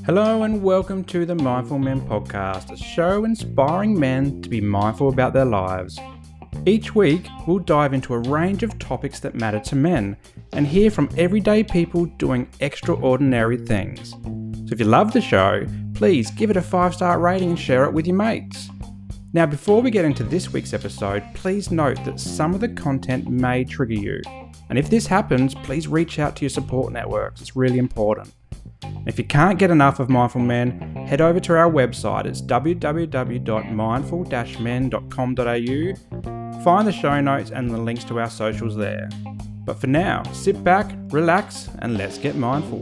Hello and welcome to the Mindful Men podcast, a show inspiring men to be mindful about their lives. Each week, we'll dive into a range of topics that matter to men and hear from everyday people doing extraordinary things. So if you love the show, please give it a 5-star rating and share it with your mates. Now, before we get into this week's episode, please note that some of the content may trigger you. And if this happens, please reach out to your support networks. It's really important. If you can't get enough of Mindful Men, head over to our website. It's www.mindful-men.com.au. Find the show notes and the links to our socials there. But for now, sit back, relax, and let's get mindful.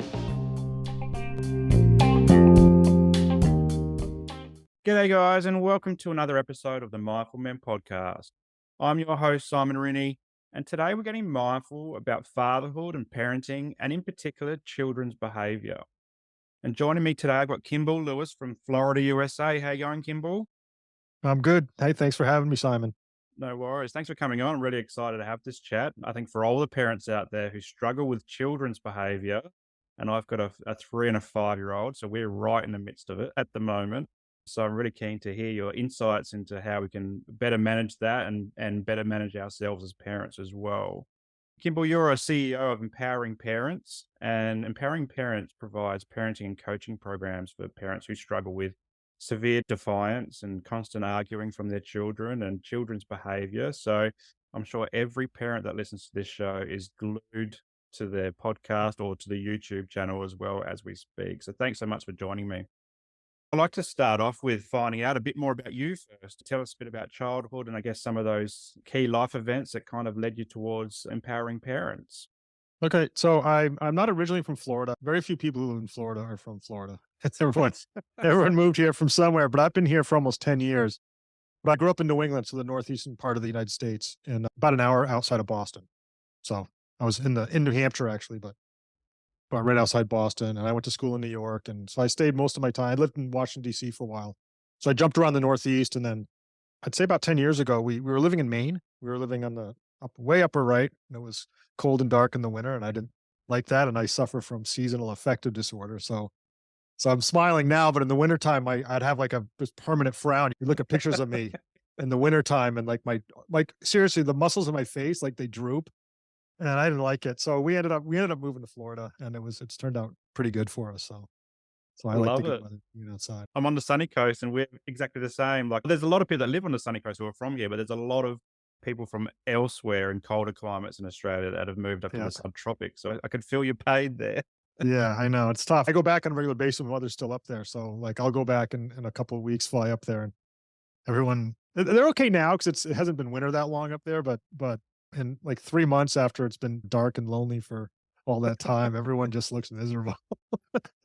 G'day guys, and welcome to another episode of the Mindful Men podcast. I'm your host, Simon Rinnie, and today we're getting mindful about fatherhood and parenting, and in particular, children's behaviour. And joining me today, I've got Kimball Lewis from Florida, USA. How you going, Kimball? I'm good. Hey, thanks for having me, Simon. No worries. Thanks for coming on. I'm really excited to have this chat. I think for all the parents out there who struggle with children's behaviour, and I've got a 3 and a 5-year-old, so we're right in the midst of it at the moment. So I'm really keen to hear your insights into how we can better manage that and better manage ourselves as parents as well. Kimball, you're a CEO of Empowering Parents, and Empowering Parents provides parenting and coaching programs for parents who struggle with severe defiance and constant arguing from their children and children's behavior. So I'm sure every parent that listens to this show is glued to their podcast or to the YouTube channel as well as we speak. So thanks so much for joining me. I'd like to start off with finding out a bit more about you first. Tell us a bit about childhood and I guess some of those key life events that kind of led you towards empowering parents. Okay, so I'm not originally from Florida. Very few people who live in Florida are from Florida. Everyone moved here from somewhere, but I've been here for almost 10 years. But I grew up in New England, so the northeastern part of the United States, and about an hour outside of Boston. So I was in New Hampshire actually, but right outside Boston, and I went to school in New York, and so I stayed most of my time. I lived in Washington D.C. for a while, so I jumped around the Northeast, and then I'd say about 10 years ago, we were living in Maine. We were living on the way upper right, and it was cold and dark in the winter, and I didn't like that, and I suffer from seasonal affective disorder. So I'm smiling now, but in the wintertime, I'd have like this permanent frown. You look at pictures of me in the wintertime, and seriously, the muscles in my face, like they droop. And I didn't like it. So we ended up moving to Florida, and it's turned out pretty good for us. So I like Love to it. get being outside. I'm on the sunny coast and we're exactly the same. Like there's a lot of people that live on the sunny coast who are from here, but there's a lot of people from elsewhere in colder climates in Australia that have moved up to the subtropics. So I could feel your pain there. Yeah, I know. It's tough. I go back on a regular basis when my mother's still up there. So like I'll go back in a couple of weeks, fly up there, and they're okay now because it hasn't been winter that long up there, but in like 3 months after it's been dark and lonely for all that time, everyone just looks miserable.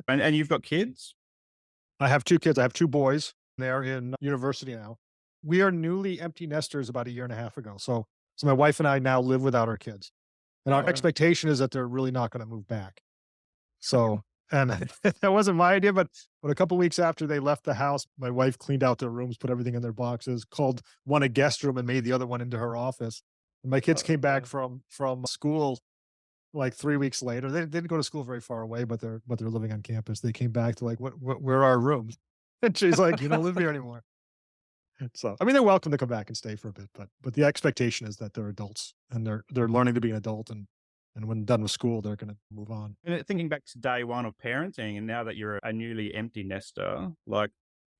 And you've got kids? I have 2 kids. I have 2 boys. They're in university now. We are newly empty nesters about a year and a half ago. So my wife and I now live without our kids. And our expectation is that they're really not going to move back. So, and that wasn't my idea, but a couple of weeks after they left the house, my wife cleaned out their rooms, put everything in their boxes, called one a guest room and made the other one into her office. And my kids came back from school like 3 weeks later. They didn't go to school very far away, but they're living on campus. They came back to like, where are our rooms? And she's like, you don't live here anymore. So, I mean, they're welcome to come back and stay for a bit, but the expectation is that they're adults and they're learning to be an adult, and when done with school, they're going to move on. And thinking back to day one of parenting, and now that you're a newly empty nester, like,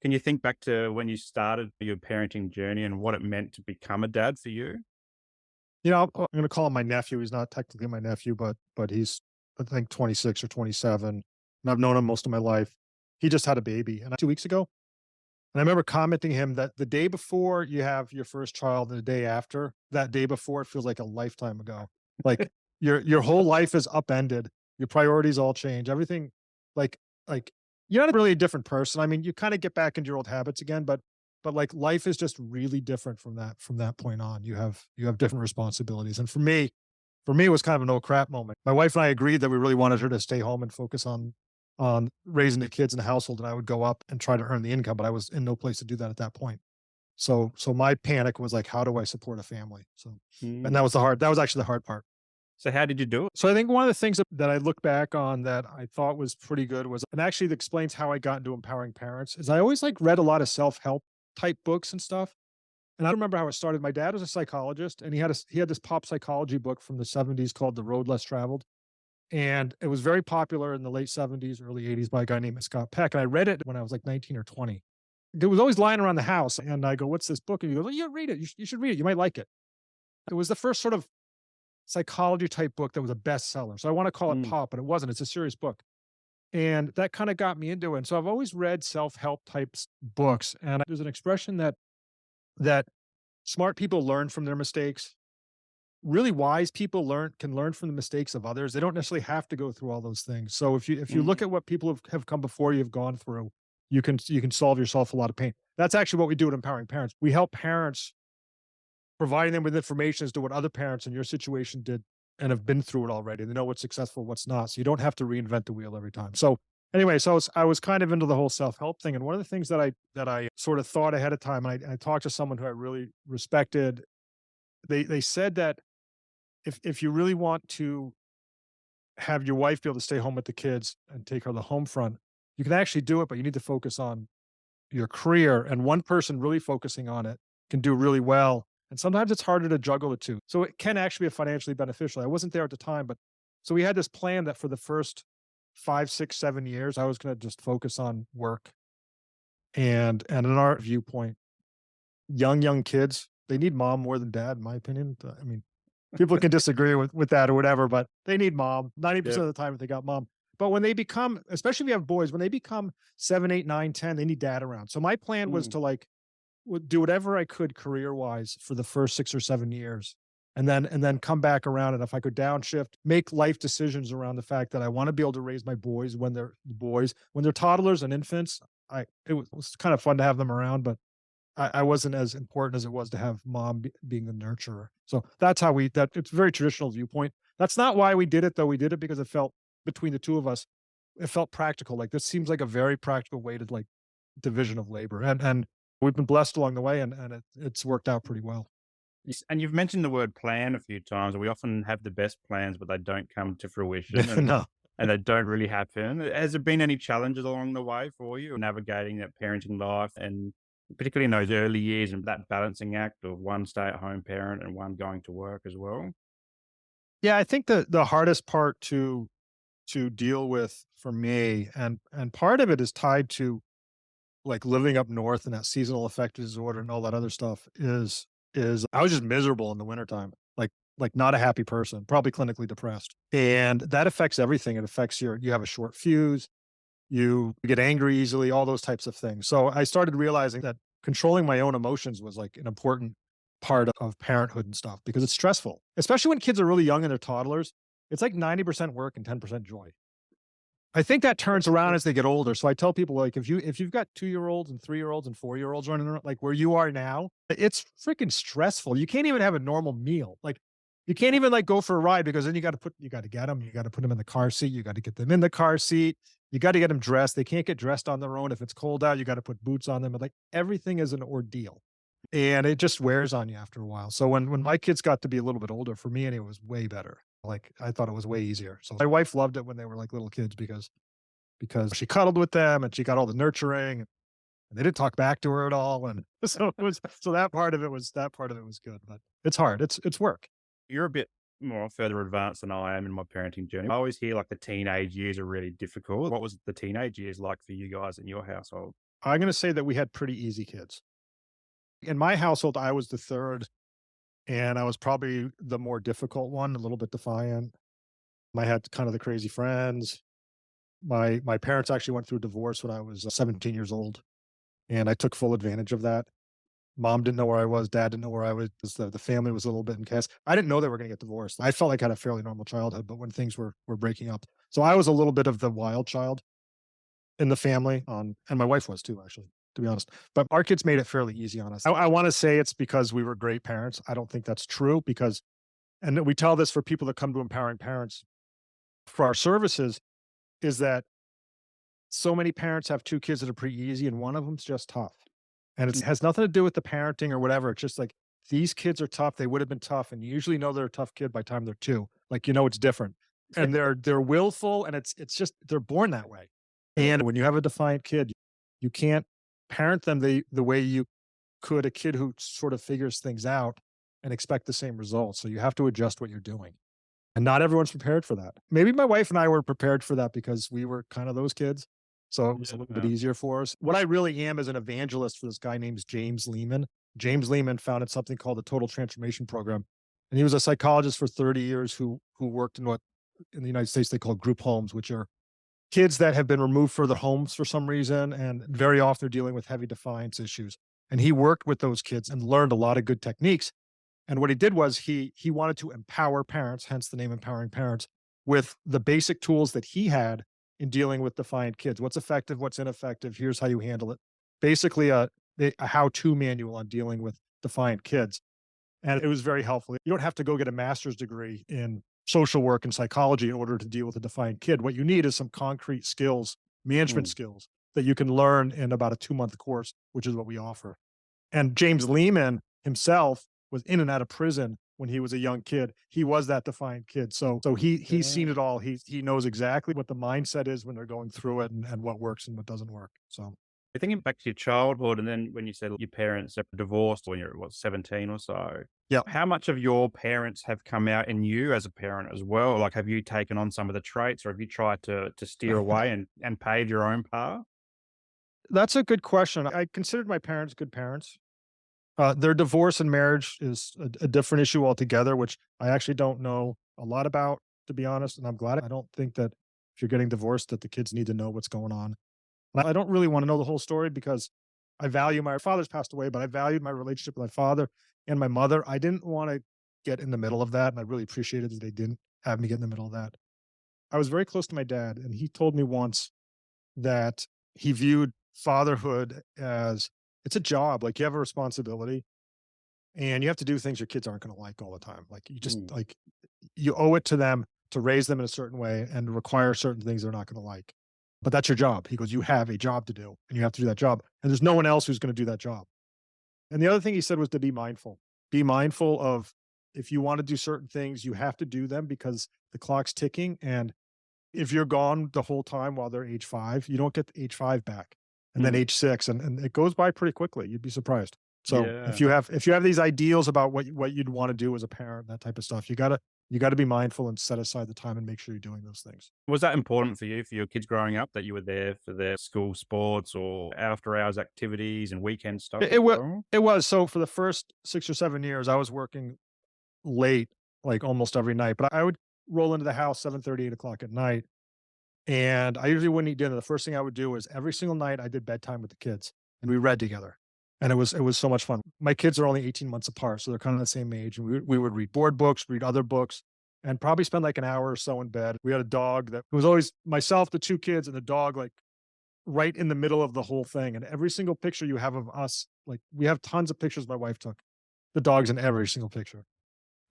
can you think back to when you started your parenting journey and what it meant to become a dad for you? You know, I'm going to call him my nephew. He's not technically my nephew, but he's, I think, 26 or 27. And I've known him most of my life. He just had a baby 2 weeks ago. And I remember commenting to him that the day before you have your first child and the day after, that day before, it feels like a lifetime ago. Like your whole life is upended. Your priorities all change. Everything, like you're not really a different person. I mean, you kind of get back into your old habits again, but like life is just really different from that point on. You have different responsibilities. And for me, it was kind of a no crap moment. My wife and I agreed that we really wanted her to stay home and focus on raising the kids in the household, and I would go up and try to earn the income, but I was in no place to do that at that point. So my panic was like, how do I support a family? So, and that was actually the hard part. So how did you do it? So I think one of the things that I look back on that I thought was pretty good was, and actually it explains how I got into empowering parents, is I always like read a lot of self-help type books and stuff. And I remember how it started. My dad was a psychologist, and he had this pop psychology book from the 70s called The Road Less Traveled. And it was very popular in the late 70s, early 80s by a guy named Scott Peck. And I read it when I was like 19 or 20. It was always lying around the house. And I go, "What's this book?" And he goes, "Oh, yeah, read it. You should read it. You might like it." It was the first sort of psychology type book that was a bestseller. So I want to call it Mm, pop, but it wasn't. It's a serious book. And that kind of got me into it. And so I've always read self-help types books. And there's an expression that smart people learn from their mistakes. Really wise people can learn from the mistakes of others. They don't necessarily have to go through all those things. So if you mm, look at what people have come before you have gone through, you can solve yourself a lot of pain. That's actually what we do at Empowering Parents. We help parents, providing them with information as to what other parents in your situation did and have been through it already. They know what's successful, what's not. So you don't have to reinvent the wheel every time. So anyway, so I was kind of into the whole self-help thing. And one of the things that I sort of thought ahead of time, and I talked to someone who I really respected, they said that if you really want to have your wife be able to stay home with the kids and take her the home front, you can actually do it, but you need to focus on your career. And one person really focusing on it can do really well. And sometimes it's harder to juggle the two. So it can actually be financially beneficial. I wasn't there at the time, but so we had this plan that for the first 5, 6, 7 years, I was going to just focus on work. And in our viewpoint, young kids, they need mom more than dad, in my opinion. I mean, people can disagree with that or whatever, but they need mom 90% yep, of the time if they got mom. But when they become, especially if you have boys, when they become 7, 8, 9, 10, they need dad around. So my plan was mm, to like do whatever I could career wise for the first 6 or 7 years. And then come back around. And if I could downshift, make life decisions around the fact that I want to be able to raise my boys when they're boys, when they're toddlers and infants. It was kind of fun to have them around, but I wasn't as important as it was to have mom being the nurturer. So that's how that it's a very traditional viewpoint. That's not why we did it though. We did it because it felt between the two of us, it felt practical. Like this seems like a very practical way to like division of labor. And we've been blessed along the way and it's worked out pretty well. yes, and you've mentioned the word plan a few times. We often have the best plans, but they don't come to fruition No. and they don't really happen. Has there been any challenges along the way for you navigating that parenting life and particularly in those early years and that balancing act of one stay-at-home parent and one going to work as well? Yeah, I think the hardest part to deal with for me, and part of it is tied to like living up north and that seasonal affective disorder and all that other stuff is I was just miserable in the wintertime. Like not a happy person, probably clinically depressed. And that affects everything. It affects you have a short fuse, you get angry easily, all those types of things. So I started realizing that controlling my own emotions was like an important part of parenthood and stuff because it's stressful, especially when kids are really young and they're toddlers. It's like 90% work and 10% joy. I think that turns around as they get older. So I tell people like if you've got 2-year-olds and 3-year-olds and 4-year-olds running around like where you are now, it's freaking stressful. You can't even have a normal meal. Like you can't even like go for a ride because then you got to get them, you got to put them in the car seat, you got to get them in the car seat, you got to get them dressed. They can't get dressed on their own. If it's cold out, you got to put boots on them. Like everything is an ordeal. And it just wears on you after a while. So when my kids got to be a little bit older, for me anyway, it was way better. Like I thought it was way easier. So my wife loved it when they were like little kids because she cuddled with them and she got all the nurturing and they didn't talk back to her at all. And so that part of it was good, but it's hard. It's work. You're a bit more further advanced than I am in my parenting journey. I always hear like the teenage years are really difficult. What was the teenage years like for you guys in your household? I'm going to say that we had pretty easy kids. In my household, I was the third and I was probably the more difficult one, a little bit defiant. I had kind of the crazy friends. My parents actually went through a divorce when I was 17 years old, and I took full advantage of that. Mom didn't know where I was, dad didn't know where I was. The family was a little bit in chaos. I didn't know they were gonna get divorced. I felt like I had a fairly normal childhood, but when things were breaking up. So I was a little bit of the wild child in the family, and my wife was too, actually, to be honest. But our kids made it fairly easy on us. I wanna say it's because we were great parents. I don't think that's true because and we tell this for people that come to Empowering Parents for our services, is that so many parents have 2 kids that are pretty easy and one of them's just tough. And it has nothing to do with the parenting or whatever. It's just like these kids are tough. They would have been tough. And you usually know they're a tough kid by the time they're 2. Like, it's different. And they're willful, and it's just they're born that way. And when you have a defiant kid, you can't parent them the way you could a kid who sort of figures things out and expect the same results. So you have to adjust what you're doing. And not everyone's prepared for that. Maybe my wife and I were prepared for that because we were kind of those kids. So it was a little bit Yeah. easier for us. What I really am is an evangelist for this guy named James Lehman. James Lehman founded something called the Total Transformation Program. And he was a psychologist for 30 years who worked in what in the United States they call group homes, which are kids that have been removed from their homes for some reason. And very often they're dealing with heavy defiance issues. And he worked with those kids and learned a lot of good techniques. And what he did was he wanted to empower parents, hence the name Empowering Parents, with the basic tools that he had in dealing with defiant kids. What's effective, what's ineffective, here's how you handle it. Basically a how-to manual on dealing with defiant kids. And it was very helpful. You don't have to go get a master's degree in social work and psychology in order to deal with a defiant kid. What you need is some concrete skills, management Mm. skills that you can learn in about a 2-month course, which is what we offer. And James Lehman himself was in and out of prison when he was a young kid. He was that defiant kid. So he's seen Yeah. it all. He knows exactly what the mindset is when they're going through it and what works and what doesn't work. So Thinking back to your childhood, and then when you said your parents are divorced when you're, what, 17 or so, yeah. how much of your parents have come out in you as a parent as well? Like, have you taken on some of the traits, or have you tried to steer away and pave your own path? That's a good question. I considered my parents good parents. Their divorce and marriage is a different issue altogether, which I actually don't know a lot about, to be honest. And I'm glad I don't think that if you're getting divorced, that the kids need to know what's going on. And I don't really want to know the whole story because I value my father's passed away, but I valued my relationship with my father and my mother. I didn't want to get in the middle of that. And I really appreciated that they didn't have me get in the middle of that. I was very close to my dad, and he told me once that he viewed fatherhood as it's a job. Like you have a responsibility and you have to do things your kids aren't going to like all the time. Like you just Mm. like you owe it to them to raise them in a certain way and require certain things they're not going to like. But that's your job. He goes, you have a job to do and you have to do that job. And there's no one else who's going to do that job. And the other thing he said was to be mindful. Be mindful of if you want to do certain things, you have to do them because the clock's ticking. And if you're gone the whole time while they're age 5, you don't get the age 5 back, and then Mm. age 6, and it goes by pretty quickly. You'd be surprised. So Yeah. if you have these ideals about what you'd want to do as a parent, that type of stuff, you gotta be mindful and set aside the time and make sure you're doing those things. Was that important for you, for your kids growing up, that you were there for their school sports or after hours activities and weekend stuff It, as it was well? it was so for the first 6 or 7 years, I was working late, like almost every night, but I would roll into the house 7:30, 8 o'clock at night. And I usually wouldn't eat dinner. The first thing I would do is every single night I did bedtime with the kids and we read together. And it was so much fun. My kids are only 18 months apart, so they're kind of the same age. And we would read board books, read other books, and probably spend like an hour or so in bed. We had a dog that it was always myself, the 2 kids, and the dog like right in the middle of the whole thing. And every single picture you have of us, like we have tons of pictures my wife took. The dog's in every single picture.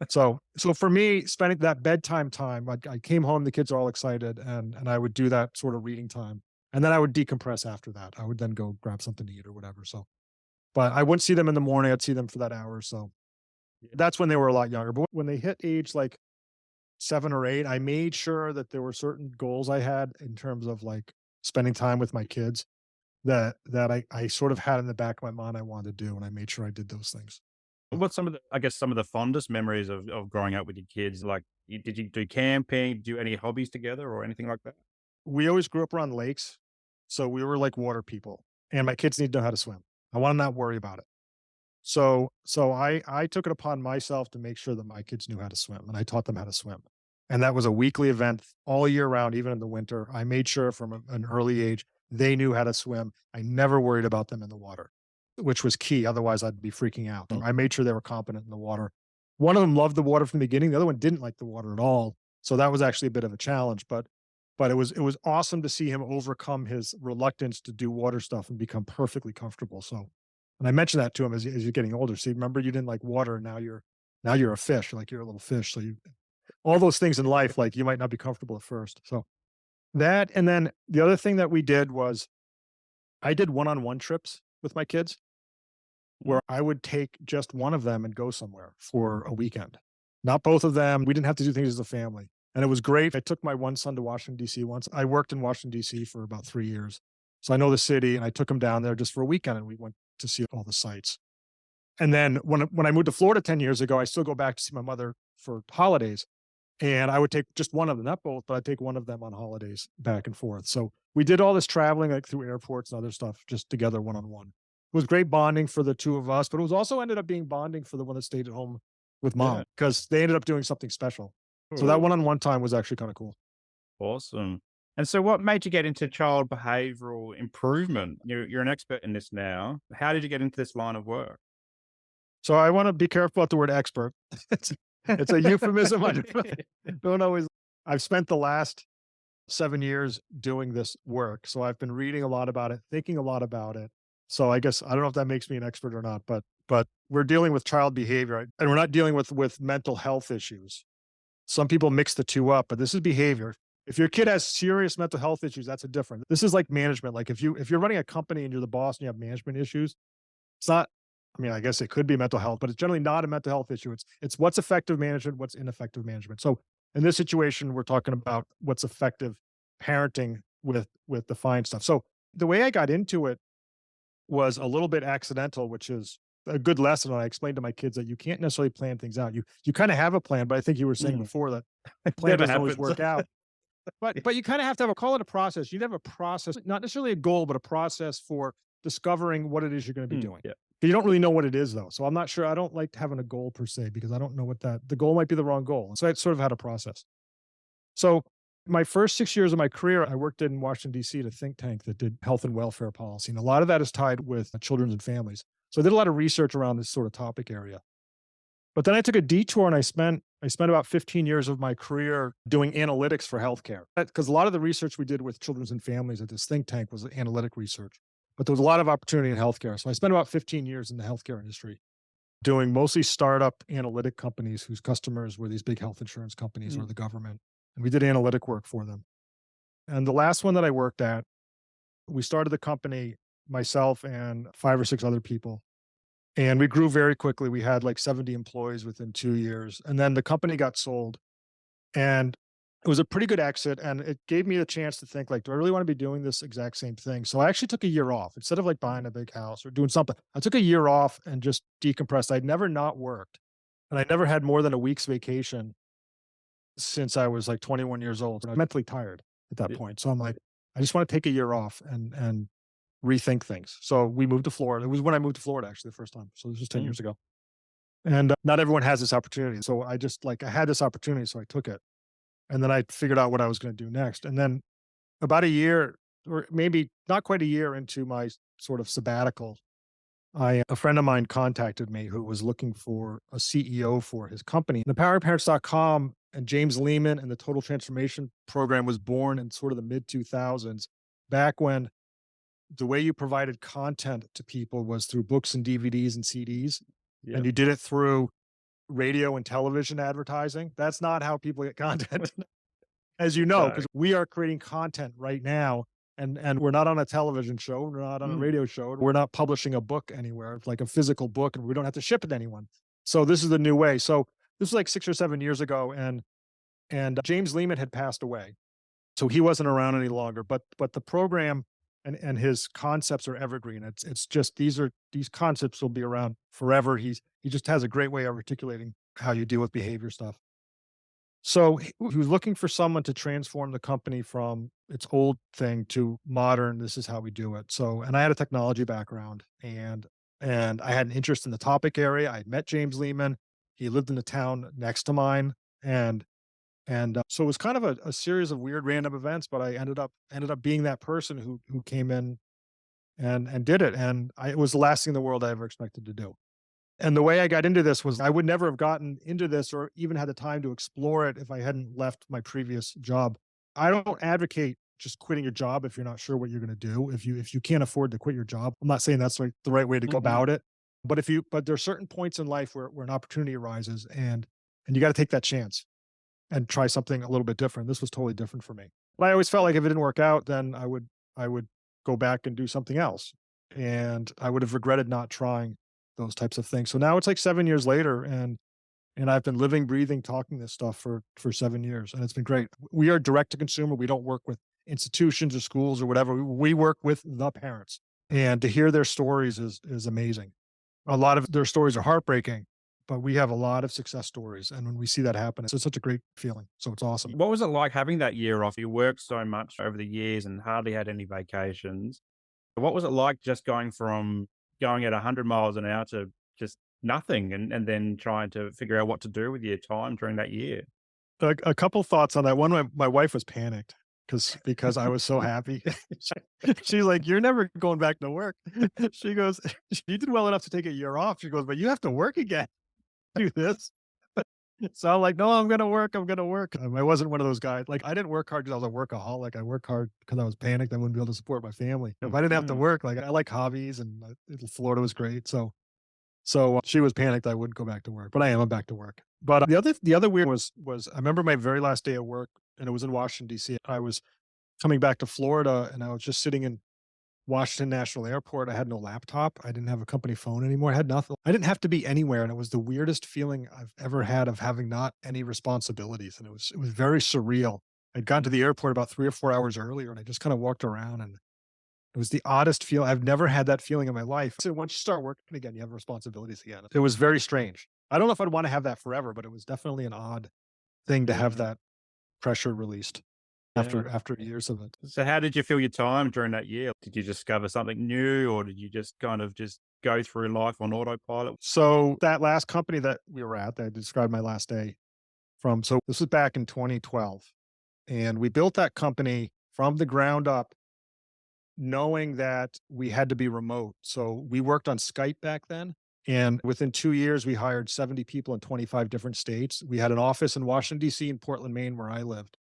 So for me, spending that bedtime time, I came home, the kids are all excited, and I would do that sort of reading time, and then I would decompress after that. I would then go grab something to eat or whatever. So, but I wouldn't see them in the morning. I'd see them for that hour or so. That's when they were a lot younger. But when they hit age like 7 or 8, I made sure that there were certain goals I had in terms of like spending time with my kids that I sort of had in the back of my mind I wanted to do, and I made sure I did those things. What's some of the, I guess, some of the fondest memories of growing up with your kids? Like, did you do camping? Do any hobbies together or anything like that? We always grew up around lakes, so we were like water people, and my kids need to know how to swim. I wanna not worry about it. So I took it upon myself to make sure that my kids knew how to swim, and I taught them how to swim. And that was a weekly event all year round, even in the winter. I made sure from an early age they knew how to swim. I never worried about them in the water, which was key. Otherwise, I'd be freaking out. Mm. I made sure they were competent in the water. One of them loved the water from the beginning. The other one didn't like the water at all. So that was actually a bit of a challenge, but it was awesome to see him overcome his reluctance to do water stuff and become perfectly comfortable. So, and I mentioned that to him as you're getting older. See, remember you didn't like water, and now you're a fish, like you're a little fish. So you all those things in life, like you might not be comfortable at first. So that, and then the other thing that we did was I did one-on-one trips with my kids Mm. where I would take just one of them and go somewhere for a weekend. Not both of them. We didn't have to do things as a family. And it was great. I took my one son to Washington, D.C. once. I worked in Washington, D.C. for about 3 years. So I know the city, and I took him down there just for a weekend, and we went to see all the sites. And then when I moved to Florida 10 years ago, I still go back to see my mother for holidays. And I would take just one of them, not both, but I'd take one of them on holidays back and forth. So we did all this traveling like through airports and other stuff just together one on one. It was great bonding for the two of us, but it was also ended up being bonding for the one that stayed at home with Yeah. mom because they ended up doing something special. So that Cool. one on one time was actually kind of cool. Awesome. And so what made you get into child behavioral improvement? You're an expert in this now. How did you get into this line of work? So I want to be careful about the word expert. it's, it's a euphemism. I don't always, I've spent the last 7 years doing this work. So I've been reading a lot about it, thinking a lot about it. So I guess I don't know if that makes me an expert or not, but we're dealing with child behavior, right? And we're not dealing with mental health issues. Some people mix the two up, but this is behavior. If your kid has serious mental health issues, that's a different. This is like management. Like if you're running a company and you're the boss and you have management issues, it's not. I mean, I guess it could be mental health, but it's generally not a mental health issue. It's what's effective management, what's ineffective management. So in this situation, we're talking about what's effective parenting with defined stuff. So the way I got into it was a little bit accidental, which is a good lesson. And I explained to my kids that you can't necessarily plan things out. You kind of have a plan, but I think you were saying Mm, before that plan never doesn't always happens. work out. But you kind of have to have a call it a process. You'd have a process, not necessarily a goal, but a process for discovering what it is you're going to be Mm, doing. yeah. You don't really know what it is though. So I'm not sure. I don't like having a goal per se because I don't know what the goal might be the wrong goal. So I sort of had a process. So my first 6 years of my career, I worked in Washington, D.C. at a think tank that did health and welfare policy. And a lot of that is tied with children and families. So I did a lot of research around this sort of topic area. But then I took a detour and I spent about 15 years of my career doing analytics for healthcare. Because a lot of the research we did with children and families at this think tank was analytic research. But there was a lot of opportunity in healthcare. So I spent about 15 years in the healthcare industry doing mostly startup analytic companies whose customers were these big health insurance companies or Mm, the government. And we did analytic work for them. And the last one that I worked at, we started the company, myself and 5 or 6 other people. And we grew very quickly. We had like 70 employees within 2 years. And then the company got sold. And it was a pretty good exit. And it gave me the chance to think, like, do I really want to be doing this exact same thing? So I actually took a year off instead of like buying a big house or doing something. I took a year off and just decompressed. I'd never not worked. And I never had more than a week's vacation since I was like 21 years old. And I was mentally tired at that yeah. point. So I'm like, I just want to take a year off and rethink things. So we moved to Florida. It was when I moved to Florida actually the first time. So this was 10 Mm, years ago. And not everyone has this opportunity. So I just like I had this opportunity, so I took it. And then I figured out what I was going to do next. And then about a year or maybe not quite a year into my sort of sabbatical, a friend of mine contacted me who was looking for a CEO for his company. The PowerParents.com and James Lehman and the Total Transformation Program was born in sort of the mid 2000s, back when the way you provided content to people was through books and DVDs and CDs, yeah. and you did it through radio and television advertising. That's not how people get content, as you know, No. because we are creating content right now. And we're not on a television show, we're not on a Mm, radio show, we're not publishing a book anywhere, like a physical book, and we don't have to ship it to anyone. So this is the new way. So this was like 6 or 7 years ago, and James Lehman had passed away. So he wasn't around any longer, but the program and his concepts are evergreen. It's just these concepts will be around forever. He just has a great way of articulating how you deal with behavior stuff. So he was looking for someone to transform the company from its old thing to modern. This is how we do it. So, and I had a technology background and I had an interest in the topic area. I had met James Lehman. He lived in the town next to mine, and so it was kind of a series of weird random events, but I ended up being that person who came in and did it. And it was the last thing in the world I ever expected to do. And the way I got into this was I would never have gotten into this or even had the time to explore it if I hadn't left my previous job. I don't advocate just quitting your job if you're not sure what you're going to do. If you can't afford to quit your job, I'm not saying that's like the right way to go mhm. about it. But there are certain points in life where an opportunity arises and you got to take that chance and try something a little bit different. This was totally different for me. But I always felt like if it didn't work out, then I would go back and do something else. And I would have regretted not trying those types of things. So now it's like 7 years later, and And I've been living, breathing, talking this stuff for 7 years, and it's been great. We are direct to consumer. We don't work with institutions or schools or whatever. We work with the parents, and to hear their stories is amazing. A lot of their stories are heartbreaking, but we have a lot of success stories, and when we see that happen, it's such a great feeling. So it's awesome. What was it like having that year off? You worked so much over the years and hardly had any vacations. What was it like just going from going at 100 miles an hour to just nothing and then trying to figure out what to do with your time during that year? A couple thoughts on that. One, my wife was panicked because I was so happy. She's like, "You're never going back to work." She goes, "You did well enough to take a year off." She goes, "But you have to work again. Do this." So I'm like, "No, I'm gonna work. I'm gonna work." I wasn't one of those guys. Like, I didn't work hard because I was a workaholic. I worked hard because I was panicked. I wouldn't be able to support my family. If I didn't have to Mhm. work, like I like hobbies, and Florida was great. So she was panicked I wouldn't go back to work, but I am. I'm back to work. But the other weird was I remember my very last day of work, and it was in Washington D.C. I was coming back to Florida, and I was just sitting in Washington National Airport. I had no laptop. I didn't have a company phone anymore. I had nothing. I didn't have to be anywhere, and it was the weirdest feeling I've ever had of having not any responsibilities, and it was very surreal. I'd gotten to the airport about 3 or 4 hours earlier, and I just kinda walked around, and it was the oddest feel. I've never had that feeling in my life. So once you start working again, you have responsibilities again. It was very strange. I don't know if I'd wanna have that forever, but it was definitely an odd thing to have Yeah, that pressure released yeah. after years of it. So how did you feel your time during that year? Did you discover something new or did you just kind of just go through life on autopilot? So that last company that we were at, that I described my last day from, so this was back in 2012, and we built that company from the ground up knowing that we had to be remote. So we worked on Skype back then. And within 2 years, we hired 70 people in 25 different states. We had an office in Washington, D.C., and Portland, Maine, where I lived.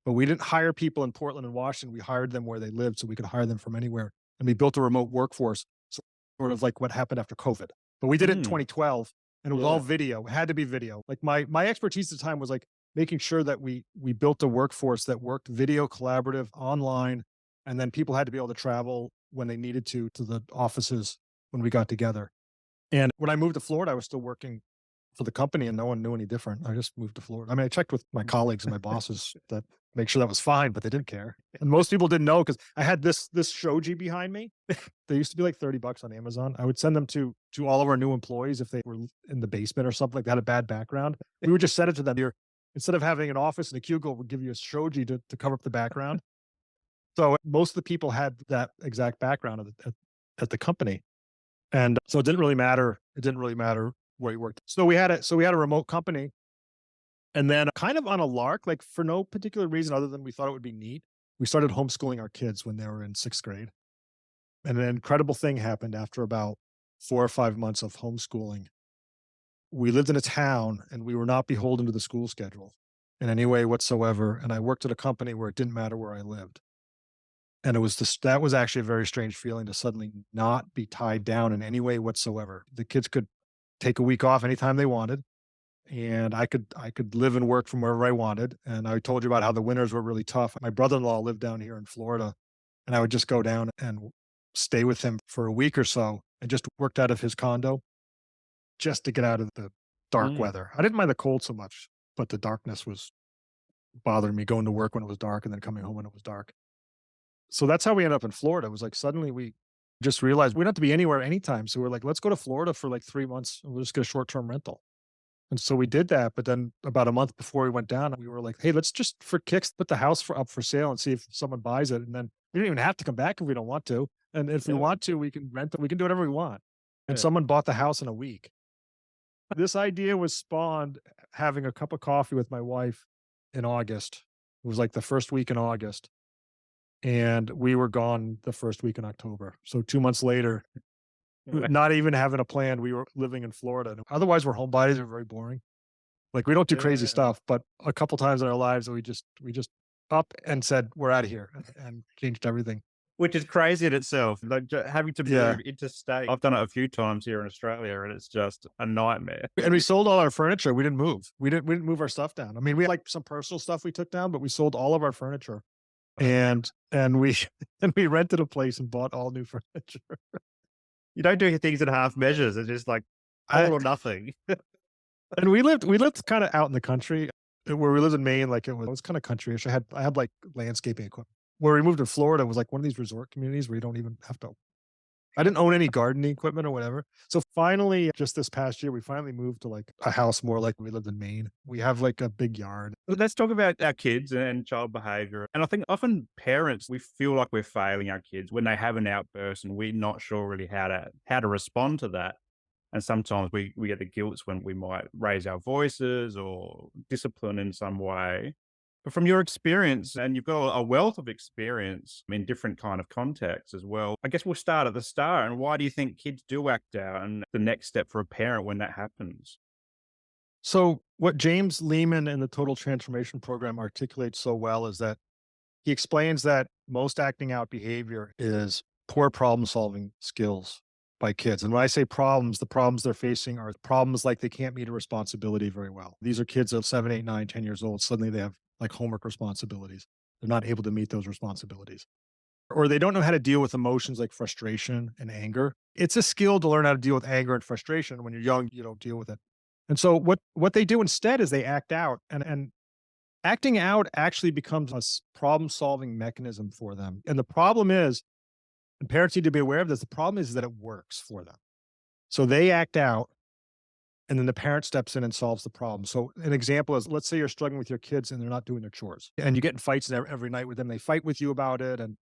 But we didn't hire people in Portland and Washington. We hired them where they lived so we could hire them from anywhere. And we built a remote workforce, sort of like what happened after COVID. But we did it in Mm, 2012, and it was all yeah. video. It had to be video. Like my expertise at the time was like making sure that we built a workforce that worked video, collaborative, online, and then people had to be able to travel when they needed to the offices when we got together. And when I moved to Florida, I was still working for the company and no one knew any different. I just moved to Florida. I mean, I checked with my colleagues and my bosses that make sure that was fine, but they didn't care. And most people didn't know because I had this shoji behind me. They used to be like $30 on Amazon. I would send them to all of our new employees if they were in the basement or something, like they had a bad background. We would just send it to them here. Instead of having an office and a cubicle, we'd give you a shoji to cover up the background. So most of the people had that exact background at the company. And so it didn't really matter. It didn't really matter where you worked. So we had a remote company, and then kind of on a lark, like for no particular reason other than we thought it would be neat, we started homeschooling our kids when they were in 6th grade. And an incredible thing happened after about 4 or 5 months of homeschooling. We lived in a town and we were not beholden to the school schedule in any way whatsoever. And I worked at a company where it didn't matter where I lived. And it was just that was actually a very strange feeling to suddenly not be tied down in any way whatsoever. The kids could take a week off anytime they wanted, and I could live and work from wherever I wanted. And I told you about how the winters were really tough. My brother-in-law lived down here in Florida, and I would just go down and stay with him for a week or so and just worked out of his condo just to get out of the dark Mm. weather. I didn't mind the cold so much, but the darkness was bothering me going to work when it was dark and then coming home when it was dark. So that's how we ended up in Florida. It was like suddenly we just realized we don't have to be anywhere anytime. So we're like, let's go to Florida for like 3 months and we'll just get a short-term rental. And so we did that. But then about a month before we went down, we were like, hey, let's just for kicks put the house up for sale and see if someone buys it. And then we don't even have to come back if we don't want to. And if we Yeah. want to, we can rent it. We can do whatever we want. And Yeah. someone bought the house in a week. This idea was spawned having a cup of coffee with my wife in August. It was like the first week in August. And we were gone the first week in October. So 2 months later, not even having a plan, we were living in Florida. Otherwise, we're homebodies, we're very boring. Like, we don't do crazy Yeah. stuff, but a couple times in our lives, we just up and said, "We're out of here," and changed everything. Which is crazy in itself, like, having to Yeah. move interstate. I've done it a few times here in Australia, and it's just a nightmare. And we sold all our furniture. We didn't move. We didn't move our stuff down. I mean, we had, like, some personal stuff we took down, but we sold all of our furniture, and we and we rented a place and bought all new furniture. You don't do things in half measures, it's just like I all or nothing. And we lived kinda out in the country, where we lived in Maine, like, it was kinda countryish. I had, like, landscaping equipment. Where we moved to Florida was, like, one of these resort communities where you don't even have to I didn't own any gardening equipment or whatever. So finally, just this past year, we finally moved to, like, a house more like we lived in Maine. We have, like, a big yard. Let's talk about our kids and child behavior. And I think often parents, we feel like we're failing our kids when they have an outburst and we're not sure really how to respond to that. And sometimes we get the guilt when we might raise our voices or discipline in some way. But from your experience, and you've got a wealth of experience in different kind of contexts as well, I guess we'll start at the start. And why do you think kids do act out and the next step for a parent when that happens? So what James Lehman in the Total Transformation Program articulates so well is that he explains that most acting out behavior is poor problem solving skills by kids. And when I say problems, the problems they're facing are problems like they can't meet a responsibility very well. These are kids of 7, 8, 9, 10 years old. Suddenly they have like homework responsibilities. They're not able to meet those responsibilities. Or they don't know how to deal with emotions like frustration and anger. It's a skill to learn how to deal with anger and frustration. When you're young, you don't deal with it. And so what they do instead is they act out, and acting out actually becomes a problem-solving mechanism for them. And the problem is, and parents need to be aware of this, the problem is that it works for them. So they act out, and then the parent steps in and solves the problem. So an example is, let's say you're struggling with your kids and they're not doing their chores, and you get in fights every night with them. They fight with you about it, and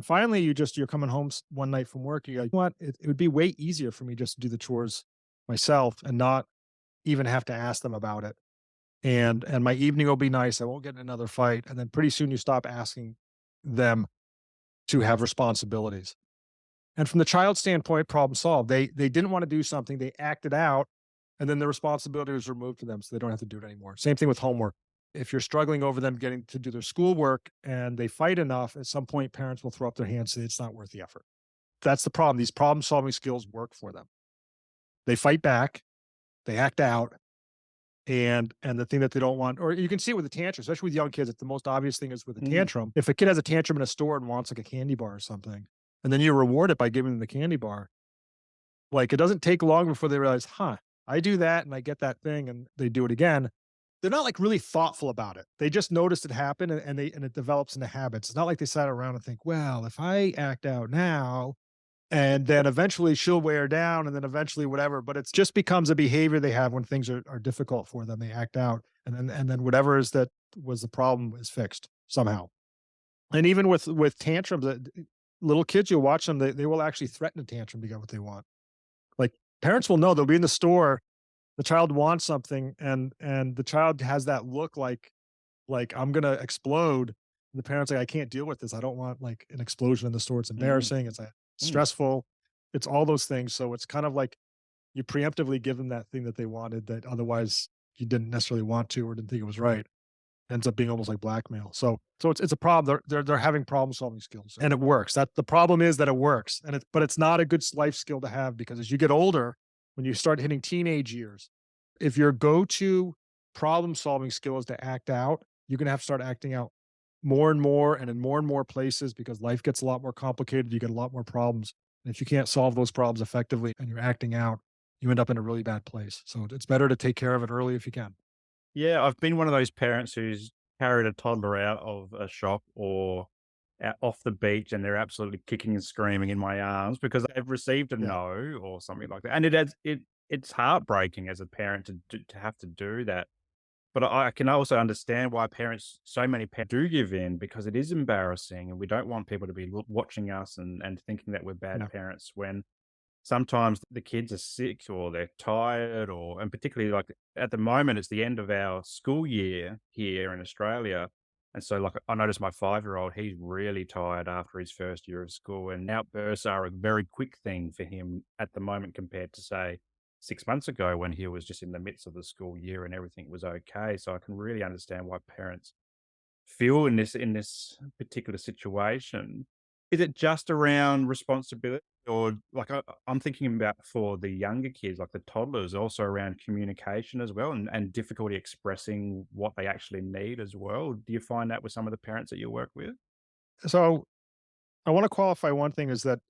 finally you're coming home one night from work. You're like, you know what? It would be way easier for me just to do the chores myself and not even have to ask them about it, and my evening will be nice. I won't get in another fight. And then pretty soon you stop asking them to have responsibilities. And from the child standpoint, problem solved. They didn't want to do something, they acted out, and then the responsibility was removed from them, so they don't have to do it anymore. Same thing with homework. If you're struggling over them getting to do their schoolwork and they fight enough, at some point parents will throw up their hands and say it's not worth the effort. That's the problem. These problem solving skills work for them. They fight back, they act out, and the thing that they don't want, or you can see it with the tantrum, especially with young kids. It's the most obvious thing is with a Mm, tantrum. If a kid has a tantrum in a store and wants like a candy bar or something, and then you reward it by giving them the candy bar, like it doesn't take long before they realize, huh, I do that and I get that thing, and they do it again. They're not like really thoughtful about it. They just noticed it happen, and it develops into habits. It's not like they sat around and think, well, if I act out now, and then eventually she'll wear down, and then eventually whatever, but it's just becomes a behavior they have when things are difficult for them. They act out, and then whatever is that was the problem is fixed somehow. And even with tantrums, little kids, you'll watch them, they will actually threaten a tantrum to get what they want. Like, parents will know, they'll be in the store, the child wants something, and the child has that look like I'm gonna explode. And the parents like, I can't deal with this. I don't want like an explosion in the store. It's mm, embarrassing. It's mm. stressful. It's all those things. So it's kind of like you preemptively give them that thing that they wanted that otherwise you didn't necessarily want to or didn't think it was right. Ends up being almost like blackmail. So it's a problem. They're having problem solving skills, and it works. That the problem is that it works, and it's not a good life skill to have, because as you get older, when you start hitting teenage years, if your go-to problem solving skill is to act out, you're gonna have to start acting out more and more and in more and more places, because life gets a lot more complicated. You get a lot more problems. And if you can't solve those problems effectively and you're acting out, you end up in a really bad place. So it's better to take care of it early if you can. Yeah, I've been one of those parents who's carried a toddler out of a shop or out off the beach, and they're absolutely kicking and screaming in my arms because they've received a Yeah. no or something like that. And it's heartbreaking as a parent to have to do that. But I can also understand why parents, so many parents do give in, because it is embarrassing, and we don't want people to be watching us and thinking that we're bad Yeah. parents when sometimes the kids are sick or they're tired, or and particularly like at the moment it's the end of our school year here in Australia. And so like I noticed my 5-year-old, he's really tired after his first year of school, and outbursts are a very quick thing for him at the moment compared to say 6 months ago when he was just in the midst of the school year and everything was okay. So I can really understand why parents feel in this particular situation. Is it just around responsibility, or like I'm thinking about for the younger kids, like the toddlers, also around communication as well, and difficulty expressing what they actually need as well? Do you find that with some of the parents that you work with? So I want to qualify one thing is that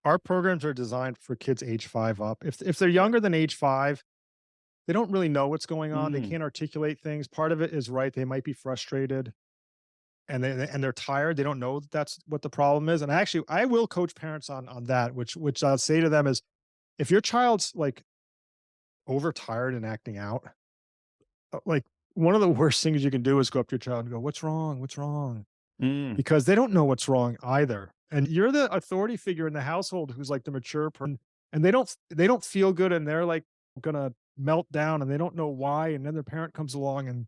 our programs are designed for kids age 5 up. If they're Yeah. younger than age 5, they don't really know what's going on. They Mm. can't articulate things. Part of it is right. They might be frustrated and they're tired. They don't know that that's what the problem is. And actually, I will coach parents on that, which I'll say to them is, if your child's like overtired and acting out, like one of the worst things you can do is go up to your child and go, "What's wrong? What's wrong?" Mm. Because they don't know what's wrong either. And you're the authority figure in the household who's like the mature person, and they don't feel good, and they're like gonna melt down, and they don't know why. And then their parent comes along, and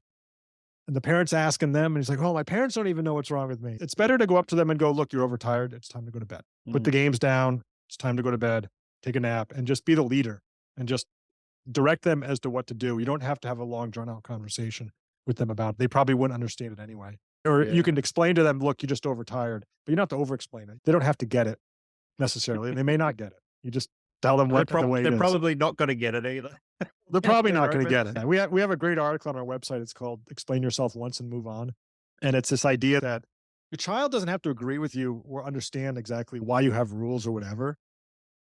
the parent's asking them, and he's like, "Oh, my parents don't even know what's wrong with me." It's better to go up to them and go, "Look, you're overtired. It's time to go to bed. Put the Mm. games down. It's time to go to bed. Take a nap," and just be the leader and just direct them as to what to do. You don't have to have a long, drawn out conversation with them about it. They probably wouldn't understand it anyway. Or you Yeah. can explain to them, "Look, you're just overtired," but you don't have to over explain it. They don't have to get it necessarily, and they may not get it. You just tell them They're what the way it they're is. probably not gonna get it either. They're If probably not they're going to open. get it. We have a great article on our website. It's called "Explain Yourself Once and Move On," and it's this idea that your child doesn't have to agree with you or understand exactly why you have rules or whatever.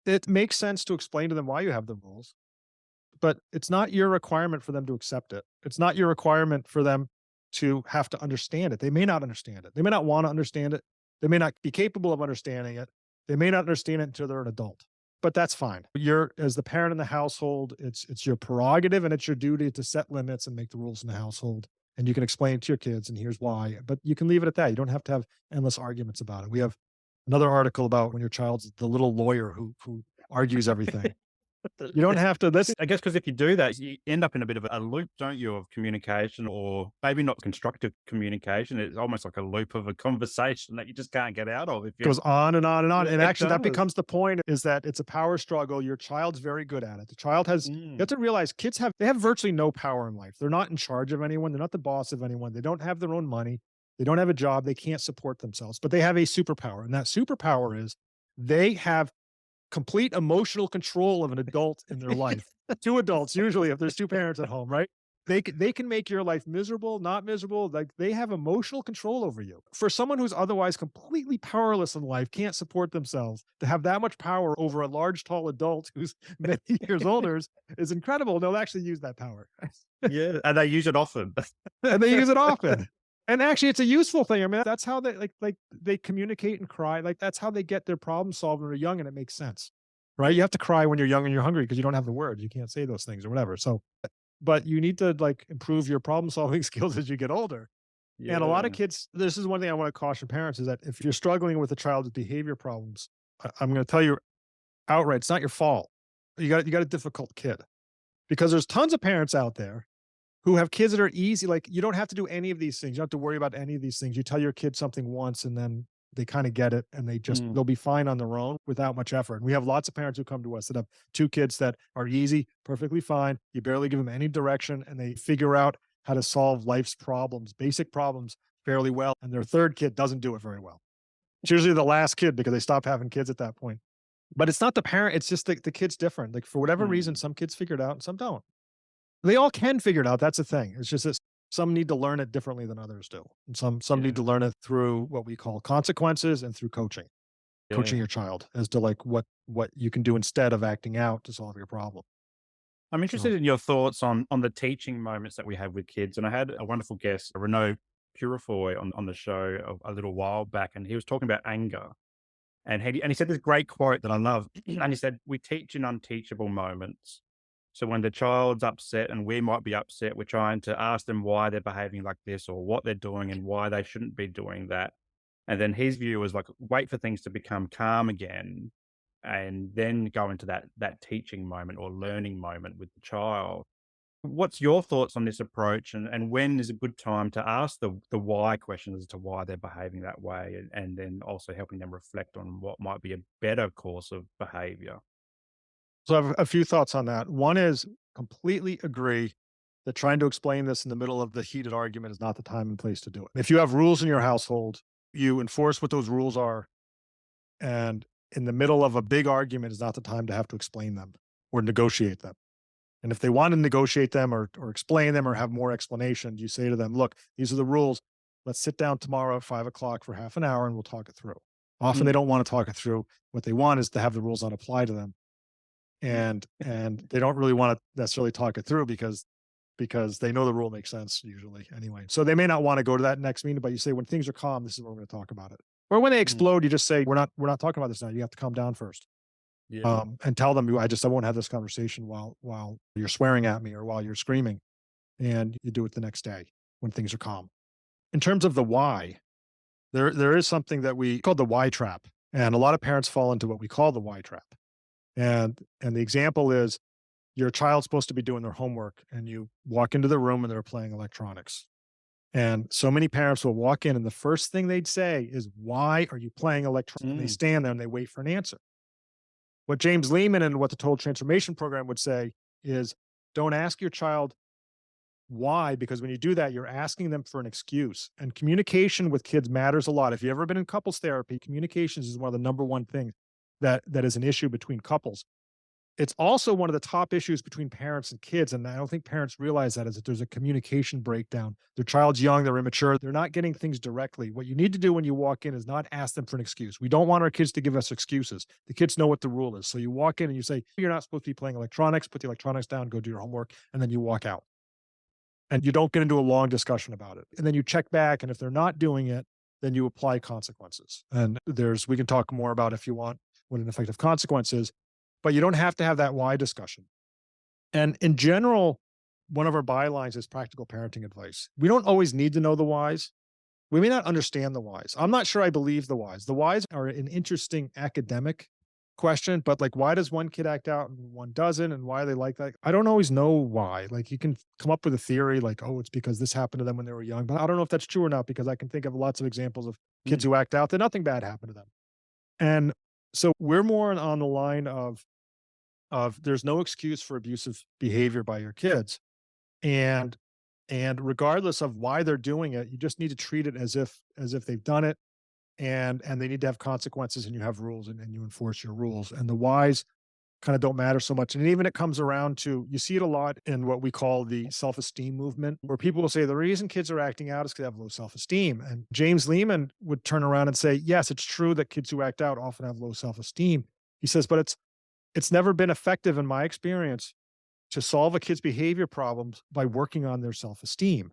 It makes sense to explain to them why you have the rules, but it's not your requirement for them to accept it. It's not your requirement for them to have to understand it. They may not understand it. They may not want to understand it. They may not be capable of understanding it. They may not understand it until they're an adult. But that's fine. You're as the parent in the household, it's your prerogative and it's your duty to set limits and make the rules in the household. And you can explain it to your kids and here's why. But you can leave it at that. You don't have to have endless arguments about it. We have another article about when your child's the little lawyer who argues everything. You don't have to listen. I guess because if you do that, you end up in a bit of a loop, don't you, of communication or maybe not constructive communication. It's almost like a loop of a conversation that you just can't get out of if you. Goes on and on and on. Yeah, And it actually that does. becomes the point is that it's a power struggle. Your child's very good at it. The child has you Mm. have to realize kids have virtually no power in life. They're not in charge of anyone. They're not the boss of anyone. They don't have their own money. They don't have a job. They can't support themselves, but they have a superpower. And that superpower is they have complete emotional control of an adult in their life. Two adults, usually, if there's two parents at home, right? They can make your life miserable, not miserable. Like they have emotional control over you. For someone who's otherwise completely powerless in life, can't support themselves, to have that much power over a large, tall adult who's many years older is incredible. They'll actually use that power. Yeah, and they use it often. And they use it often. And actually, it's a useful thing. I mean, that's how they like they communicate and cry. Like that's how they get their problem solved when they're young, and it makes sense, right? You have to cry when you're young and you're hungry because you don't have the words. You can't say those things or whatever. So, but you need to like improve your problem solving skills as you get older. And a lot of Yeah. kids, this is one thing I want to caution parents is that if you're struggling with a child with behavior problems, I'm going to tell you outright, it's not your fault. You got a difficult kid because there's tons of parents out there who have kids that are easy. Like you don't have to do any of these things. You don't have to worry about any of these things. You tell your kid something once and then they kind of get it and Mm. they'll be fine on their own without much effort. And we have lots of parents who come to us that have two kids that are easy, perfectly fine. You barely give them any direction and they figure out how to solve life's problems, basic problems fairly well. And their third kid doesn't do it very well. It's usually the last kid because they stop having kids at that point. But it's not the parent, it's just the kid's different. Like for whatever reason, Mm. some kids figure it out and some don't. They all can figure it out, that's the thing. It's just that some need to learn it differently than others do, and some need Yeah. to learn it through what we call consequences and through coaching Yeah. your child as to, like, what you can do instead of acting out to solve your problem. I'm So interested in your thoughts on the teaching moments that we have with kids. And I had a wonderful guest, Renaud Purifoy, on the show a little while back, and he was talking about anger. And he said this great quote that I love. And he said, "We teach in unteachable moments." So when the child's upset and we might be upset, we're trying to ask them why they're behaving like this or what they're doing and why they shouldn't be doing that. And then his view was like, wait for things to become calm again and then go into that teaching moment or learning moment with the child. What's your thoughts on this approach, and when is a good time to ask the why questions as to why they're behaving that way, and then also helping them reflect on what might be a better course of behavior? I have a few thoughts on that. One is completely agree that trying to explain this in the middle of the heated argument is not the time and place to do it. If you have rules in your household, you enforce what those rules are, and in the middle of a big argument is not the time to have to explain them or negotiate them. And if they want to negotiate them or explain them or have more explanations, you say to them, look, these are the rules. Let's sit down tomorrow at 5 o'clock for half an hour and we'll talk it through. Often they Mm. don't want to talk it through. What they want is to have the rules not apply to them. and they don't really want to necessarily talk it through because they know the rule makes sense usually anyway. So they may not want to go to that next meeting, but you say, when things are calm, this is what we're going to talk about it. Or when they Mm, explode, you just say, we're not talking about this now. You have to calm down first. yeah. And tell them, I won't have this conversation while you're swearing at me or while you're screaming. And you do it the next day when things are calm. In terms of the why, there is something that we call the why trap. And a lot of parents fall into what we call the why trap. And the example is, your child's supposed to be doing their homework and you walk into the room and they're playing electronics. And so many parents will walk in and the first thing they'd say is, "Why are you playing electronics?" And they Mm, stand there and they wait for an answer. What James Lehman and what the Total Transformation Program would say is, don't ask your child why, because when you do that, you're asking them for an excuse. And communication with kids matters a lot. If you've ever been in couples therapy, communications is one of the number one things that is an issue between couples. It's also one of the top issues between parents and kids, and I don't think parents realize that, is that there's a communication breakdown. Their child's young, they're immature, they're not getting things directly. What you need to do when you walk in is not ask them for an excuse. We don't want our kids to give us excuses. The kids know what the rule is. So you walk in and you say, "You're not supposed to be playing electronics, put the electronics down, go do your homework," and then you walk out. And you don't get into a long discussion about it. And then you check back, and if they're not doing it, then you apply consequences. And we can talk more about, if you want, what an effective consequence is, but you don't have to have that why discussion. And in general, one of our bylines is practical parenting advice. We don't always need to know the whys. We may not understand the whys. I'm not sure I believe the whys. The whys are an interesting academic question, but like, why does one kid act out and one doesn't, and why they like that? I don't always know why. Like, you can come up with a theory like, oh, it's because this happened to them when they were young, but I don't know if that's true or not, because I can think of lots of examples of kids mm, who act out that nothing bad happened to them. And so we're more on the line of there's no excuse for abusive behavior by your kids. And regardless of why they're doing it, you just need to treat it as if they've done it, and they need to have consequences, and you have rules, and you enforce your rules. And the whys kind of don't matter so much. And even it comes around to, you see it a lot in what we call the self-esteem movement, where people will say the reason kids are acting out is because they have low self-esteem. And James Lehman would turn around and say, yes, it's true that kids who act out often have low self-esteem. He says, but it's never been effective in my experience to solve a kid's behavior problems by working on their self-esteem.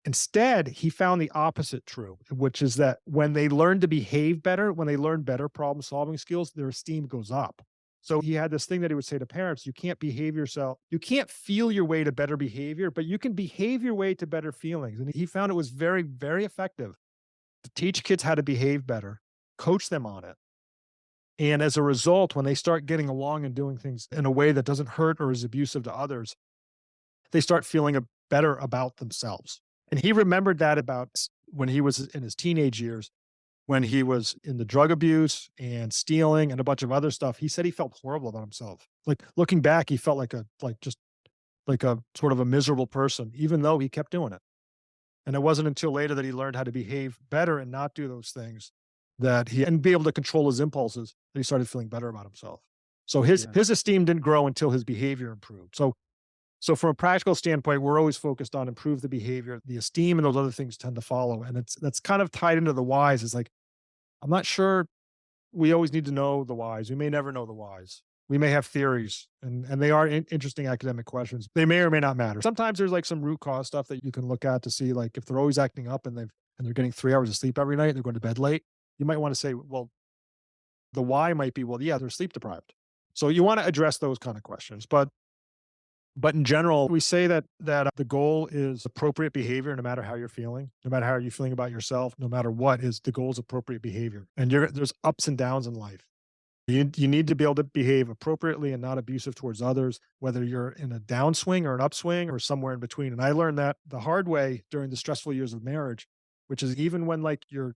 Instead, he found the opposite true, which is that when they learn to behave better, when they learn better problem solving skills, their esteem goes up. So he had this thing that he would say to parents: you can't behave yourself, you can't feel your way to better behavior, but you can behave your way to better feelings. And he found it was very, very effective to teach kids how to behave better, coach them on it. And as a result, when they start getting along and doing things in a way that doesn't hurt or is abusive to others, they start feeling better about themselves. And he remembered that about when he was in his teenage years, when he was in the drug abuse and stealing and a bunch of other stuff. He said he felt horrible about himself. Like, looking back, he felt like a sort of a miserable person, even though he kept doing it. And it wasn't until later that he learned how to behave better and not do those things, and be able to control his impulses, that he started feeling better about himself. So yeah. his esteem didn't grow until his behavior improved. So from a practical standpoint, we're always focused on improve the behavior, the esteem, and those other things tend to follow. And that's kind of tied into the whys. It's like, I'm not sure we always need to know the whys. We may never know the whys. We may have theories, and they are interesting academic questions. They may or may not matter. Sometimes there's like some root cause stuff that you can look at to see, like, if they're always acting up and they're getting 3 hours of sleep every night, they're going to bed late. You might want to say, well, the why might be, well, yeah, they're sleep deprived. So you want to address those kind of questions. But in general, we say that the goal is appropriate behavior, no matter how you're feeling, no matter how you're feeling about yourself, no matter what, is the goal is appropriate behavior. And there's ups and downs in life. You need to be able to behave appropriately and not abusive towards others, whether you're in a downswing or an upswing or somewhere in between. And I learned that the hard way during the stressful years of marriage, which is even when, like, you're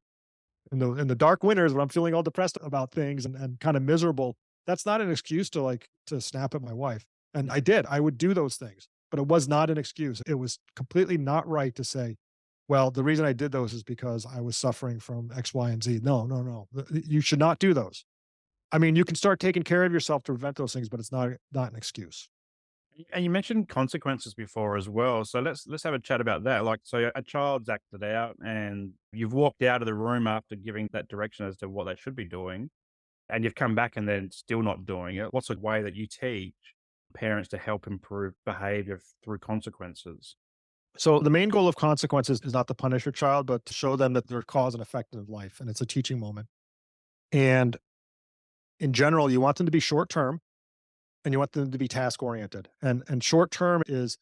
in the dark winters when I'm feeling all depressed about things and kind of miserable. That's not an excuse to snap at my wife. And I would do those things, but it was not an excuse. It was completely not right to say, well, the reason I did those is because I was suffering from X, Y, and Z. No, no, no. You should not do those. I mean, you can start taking care of yourself to prevent those things, but it's not an excuse. And you mentioned consequences before as well. So let's have a chat about that. Like, so a child's acted out and you've walked out of the room after giving that direction as to what they should be doing. and you've come back and then still not doing it, what's a way that you teach parents to help improve behavior through consequences? So the main goal of consequences is not to punish your child, but to show them that they're cause and effect of life, and it's a teaching moment. And in general, you want them to be short term and you want them to be task oriented. And short term is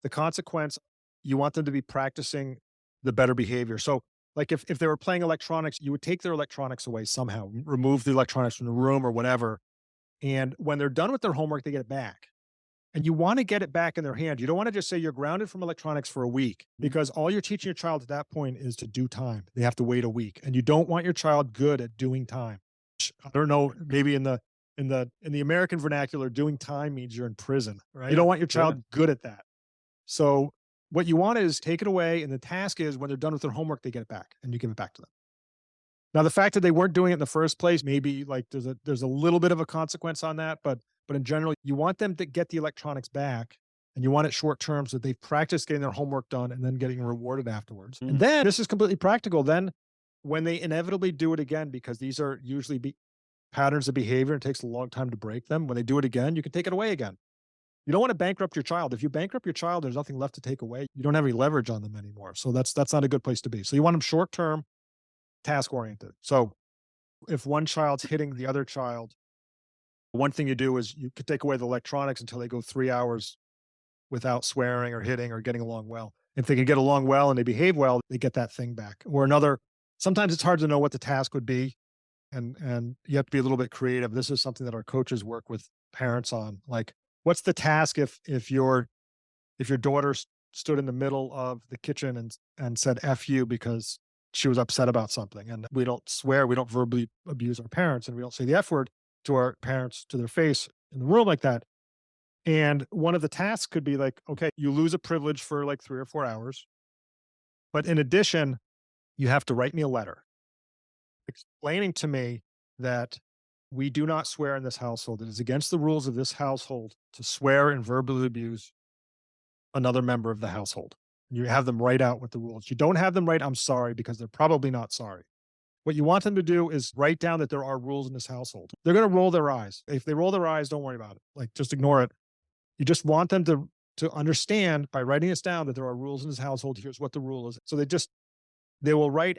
the consequence. You want them to be practicing the better behavior. So like if they were playing electronics, you would take their electronics away somehow, remove the electronics from the room or whatever. And when they're done with their homework, they get it back. And you want to get it back in their hand. You don't want to just say you're grounded from electronics for a week, Mhm. because all you're teaching your child at that point is to do time. They have to wait a week. And you don't want your child good at doing time. I don't know, maybe in the American vernacular, doing time means you're in prison, right? You don't want your Yeah. child good at that. So what you want is take it away, and the task is when they're done with their homework, they get it back and you give it back to them. Now, the fact that they weren't doing it in the first place, maybe like there's a little bit of a consequence on that, but in general, you want them to get the electronics back, and you want it short term so that they've practiced getting their homework done and then getting rewarded afterwards. And Mhm. then this is completely practical. Then when they inevitably do it again, because these are usually patterns of behavior, it takes a long time to break them. When they do it again, you can take it away again. You don't want to bankrupt your child. If you bankrupt your child, there's nothing left to take away. You don't have any leverage on them anymore. So that's not a good place to be. So you want them short term, task oriented. So if one child's hitting the other child, one thing you do is you could take away the electronics until they go 3 hours without swearing or hitting or getting along well. If they can get along well and they behave well, they get that thing back. Or another, sometimes it's hard to know what the task would be, and you have to be a little bit creative. This is something that our coaches work with parents on. Like, what's the task if your daughter stood in the middle of the kitchen and said "f you" because she was upset about something? And we don't swear, we don't verbally abuse our parents, and we don't say the f word to our parents to their face in the room like that. And one of the tasks could be like, okay, you lose a privilege for like 3 or 4 hours, but in addition, you have to write me a letter explaining to me that we do not swear in this household. It is against the rules of this household to swear and verbally abuse another member of the household. You have them write out what the rules. You don't have them write, "I'm sorry," because they're probably not sorry. What you want them to do is write down that there are rules in this household. They're going to roll their eyes. If they roll their eyes, don't worry about it. Like, just ignore it. You just want them to understand by writing this down that there are rules in this household. Here's what the rule is. So they will write,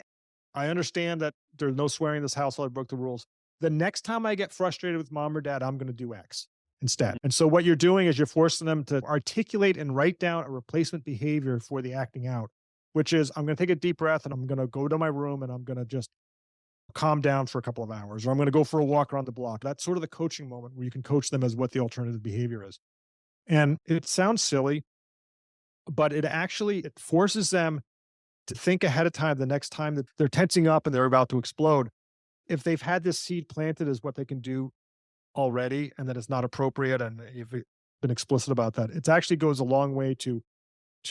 "I understand that there's no swearing in this household. I broke the rules. The next time I get frustrated with mom or dad, I'm going to do X instead." And so what you're doing is you're forcing them to articulate and write down a replacement behavior for the acting out, which is, I'm going to take a deep breath and I'm going to go to my room and I'm going to just calm down for a couple of hours, or I'm going to go for a walk around the block. That's sort of the coaching moment where you can coach them as what the alternative behavior is. And it sounds silly, but it forces them to think ahead of time the next time that they're tensing up and they're about to explode. If they've had this seed planted as what they can do already and that it's not appropriate, and if you've been explicit about that, it actually goes a long way to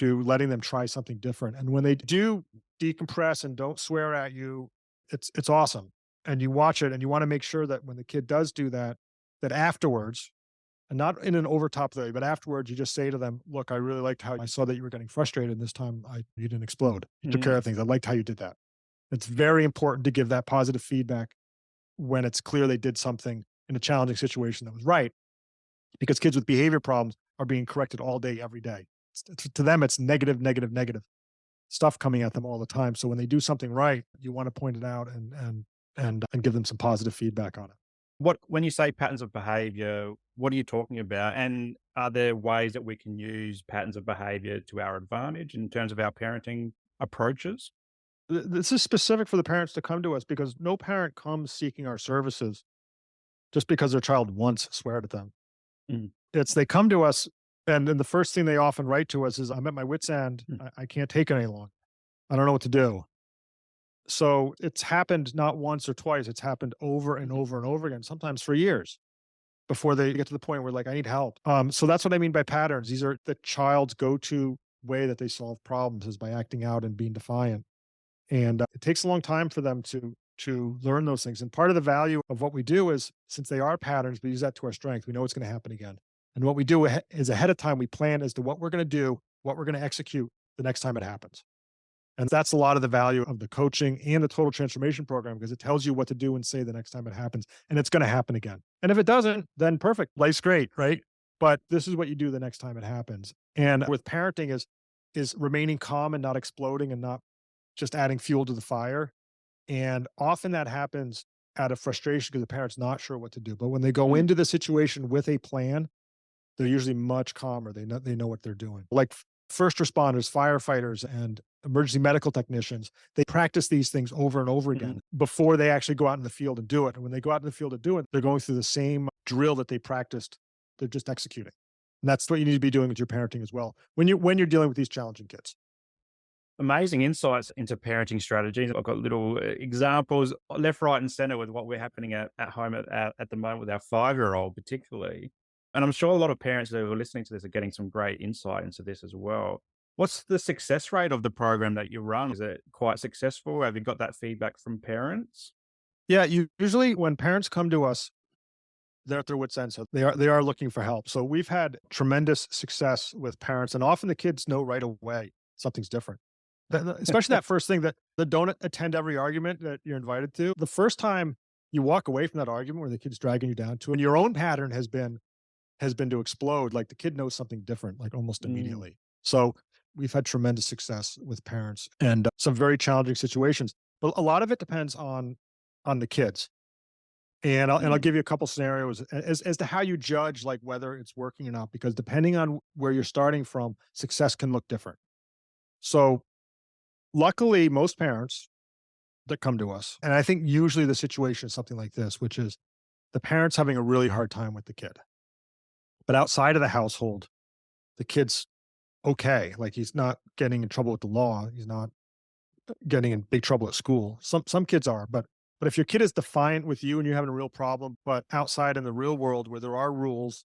letting them try something different. And when they do decompress and don't swear at you, it's awesome. And you watch it and you want to make sure that when the kid does do that, that afterwards, and not in an overtop way, but afterwards, you just say to them, "Look, I really liked how I saw that you were getting frustrated. And this time you didn't explode. You took care Mhm. of things. I liked how you did that." It's very important to give that positive feedback when it's clear they did something in a challenging situation that was right, because kids with behavior problems are being corrected all day, every day. To them, it's negative, negative, negative stuff coming at them all the time. So when they do something right, you want to point it out and give them some positive feedback on it. When you say patterns of behavior, what are you talking about? And are there ways that we can use patterns of behavior to our advantage in terms of our parenting approaches? This is specific for the parents to come to us, because no parent comes seeking our services just because their child once sweared at them. Mm, It's they come to us, and then the first thing they often write to us is, "I'm at my wit's end. mm, I can't take it any longer. I don't know what to do." So it's happened not once or twice. It's happened over and mhm, over and over again, sometimes for years before they get to the point where, like, I need help. So that's what I mean by patterns. These are the child's go-to way that they solve problems, is by acting out and being defiant. And it takes a long time for them to learn those things. And part of the value of what we do is, since they are patterns, we use that to our strength. We know it's going to happen again. And what we do is, ahead of time, we plan as to what we're going to do, what we're going to execute the next time it happens. And that's a lot of the value of the coaching and the total transformation program because it tells you what to do and say the next time it happens. And it's going to happen again. And if it doesn't, then perfect. Life's great, right? But this is what you do the next time it happens. And with parenting is remaining calm and not exploding and not just adding fuel to the fire. And often that happens out of frustration because the parent's not sure what to do. But when they go Mm, into the situation with a plan, they're usually much calmer. They know what they're doing. Like first responders, firefighters, and emergency medical technicians, they practice these things over and over mhm. again before they actually go out in the field and do it. And when they go out in the field to do it, they're going through the same drill that they practiced. They're just executing. And that's what you need to be doing with your parenting as well when you're dealing with these challenging kids. Amazing insights into parenting strategies. I've got little examples left, right, and center with what we're happening at home at the moment with our 5-year-old, particularly. And I'm sure a lot of parents that are listening to this are getting some great insight into this as well. What's the success rate of the program that you run? Is it quite successful? Have you got that feedback from parents? Yeah, usually when parents come to us, they're at their wits' end, so they are looking for help. So we've had tremendous success with parents, and often the kids know right away something's different. Especially that first thing that don't attend every argument that you're invited to. The first time you walk away from that argument where the kid's dragging you down to, and your own pattern has been to explode. Like the kid knows something different, like almost Mm, immediately. So we've had tremendous success with parents and some very challenging situations. But a lot of it depends on the kids. And I'll mm, give you a couple scenarios as to how you judge like whether it's working or not, because depending on where you're starting from, success can look different. So luckily, most parents that come to us, and I think usually the situation is something like this, which is the parents having a really hard time with the kid. But outside of the household, the kid's okay. Like he's not getting in trouble with the law. He's not getting in big trouble at school. Some kids are, but if your kid is defiant with you and you're having a real problem, but outside in the real world where there are rules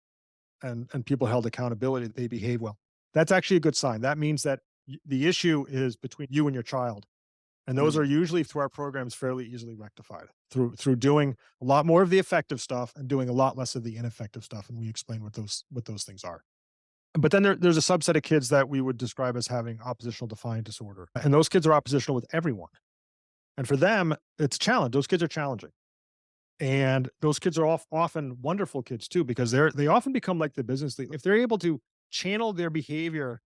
and people held accountability, they behave well. That's actually a good sign. That means that the issue is between you and your child. And those are mm. usually through our programs fairly easily rectified through doing a lot more of the effective stuff and doing a lot less of the ineffective stuff. And we explain what those things are. But then there's a subset of kids that we would describe as having oppositional defiant disorder. And those kids are oppositional with everyone. And for them, it's a challenge. Those kids are challenging. And those kids are often wonderful kids too, because they often become like the business lead. If they're able to channel their behavior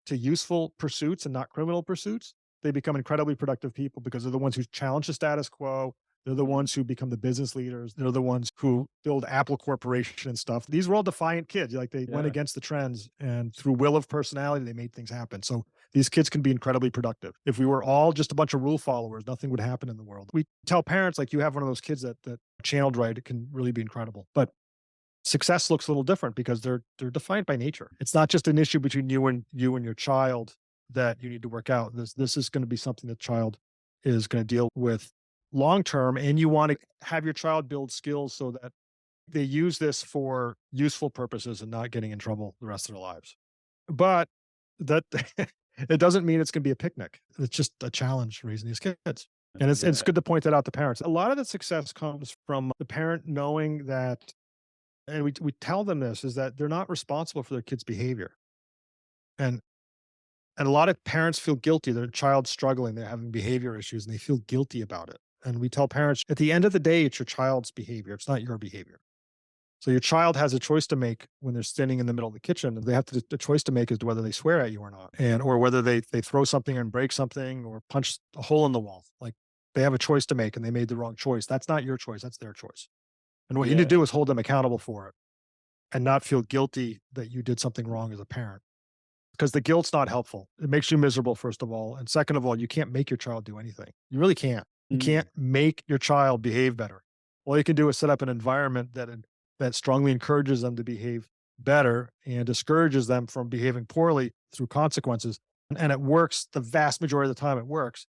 to useful pursuits and not criminal pursuits, they become incredibly productive people because they're the ones who challenge the status quo. They're the ones who become the business leaders. They're the ones who build Apple Corporation and stuff. These were all defiant kids. Like they went Yeah. against the trends and through will of personality, they made things happen. So these kids can be incredibly productive. If we were all just a bunch of rule followers, nothing would happen in the world. We tell parents like you have one of those kids that channeled right, it can really be incredible. But success looks a little different because they're defined by nature. It's not just an issue between you and your child that you need to work out. This is going to be something that child is going to deal with long term, and you want to have your child build skills so that they use this for useful purposes and not getting in trouble the rest of their lives. But that it doesn't mean it's going to be a picnic. It's just a challenge raising these kids. And it's Yeah. good to point that out to parents. A lot of the success comes from the parent knowing that, and we tell them this, is that they're not responsible for their kids' behavior. And and a lot of parents feel guilty. Their child's struggling, they're having behavior issues, and they feel guilty about it. And we tell parents, at the end of the day, it's your child's behavior. It's not your behavior. So your child has a choice to make when they're standing in the middle of the kitchen. They have the choice to make as to whether they swear at you or not, and or whether they throw something and break something or punch a hole in the wall. Like they have a choice to make, and they made the wrong choice. That's not your choice. That's their choice. And what you need to Yeah. do is hold them accountable for it and not feel guilty that you did something wrong as a parent. Because the guilt's not helpful. It makes you miserable, first of all. And second of all, you can't make your child do anything. You really can't. You Mm. can't make your child behave better. All you can do is set up an environment that strongly encourages them to behave better and discourages them from behaving poorly through consequences. And it works the vast majority of the time, it works,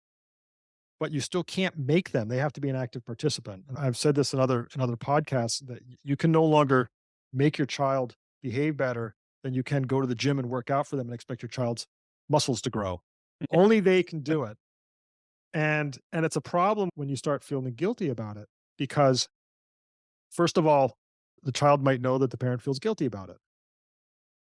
but you still can't make them. They have to be an active participant. And I've said this in other podcasts that you can no longer make your child behave better than you can go to the gym and work out for them and expect your child's muscles to grow. Only they can do it. And it's a problem when you start feeling guilty about it because first of all, the child might know that the parent feels guilty about it.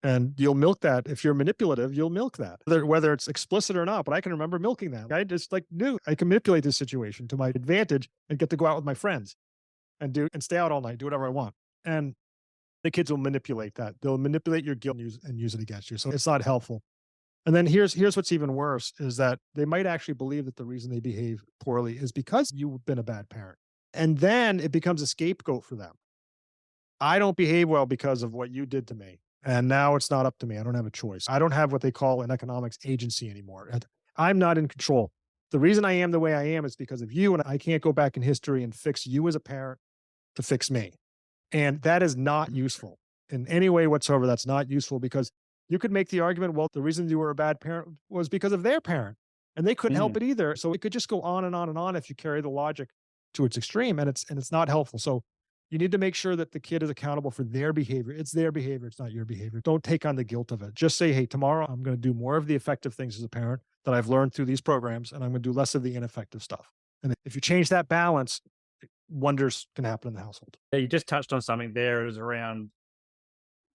And you'll milk that. If you're manipulative, you'll milk that, whether it's explicit or not. But I can remember milking that. I just like knew I can manipulate this situation to my advantage and get to go out with my friends and stay out all night, do whatever I want. And the kids will manipulate that. They'll manipulate your guilt and use it against you. So it's not helpful. And then here's what's even worse is that they might actually believe that the reason they behave poorly is because you've been a bad parent. And then it becomes a scapegoat for them. I don't behave well because of what you did to me. And now it's not up to me. I don't have a choice. I don't have what they call in economics agency anymore. And I'm not in control. The reason I am the way I am is because of you. And I can't go back in history and fix you as a parent to fix me. And that is not useful in any way whatsoever. That's not useful because you could make the argument, well, the reason you were a bad parent was because of their parent and they couldn't help Mm. it either. So it could just go on and on and on if you carry the logic to its extreme and it's not helpful. So you need to make sure that the kid is accountable for their behavior. It's their behavior. It's not your behavior. Don't take on the guilt of it. Just say, hey, tomorrow I'm going to do more of the effective things as a parent that I've learned through these programs, and I'm going to do less of the ineffective stuff. And if you change that balance, wonders can happen in the household. Yeah, you just touched on something there is around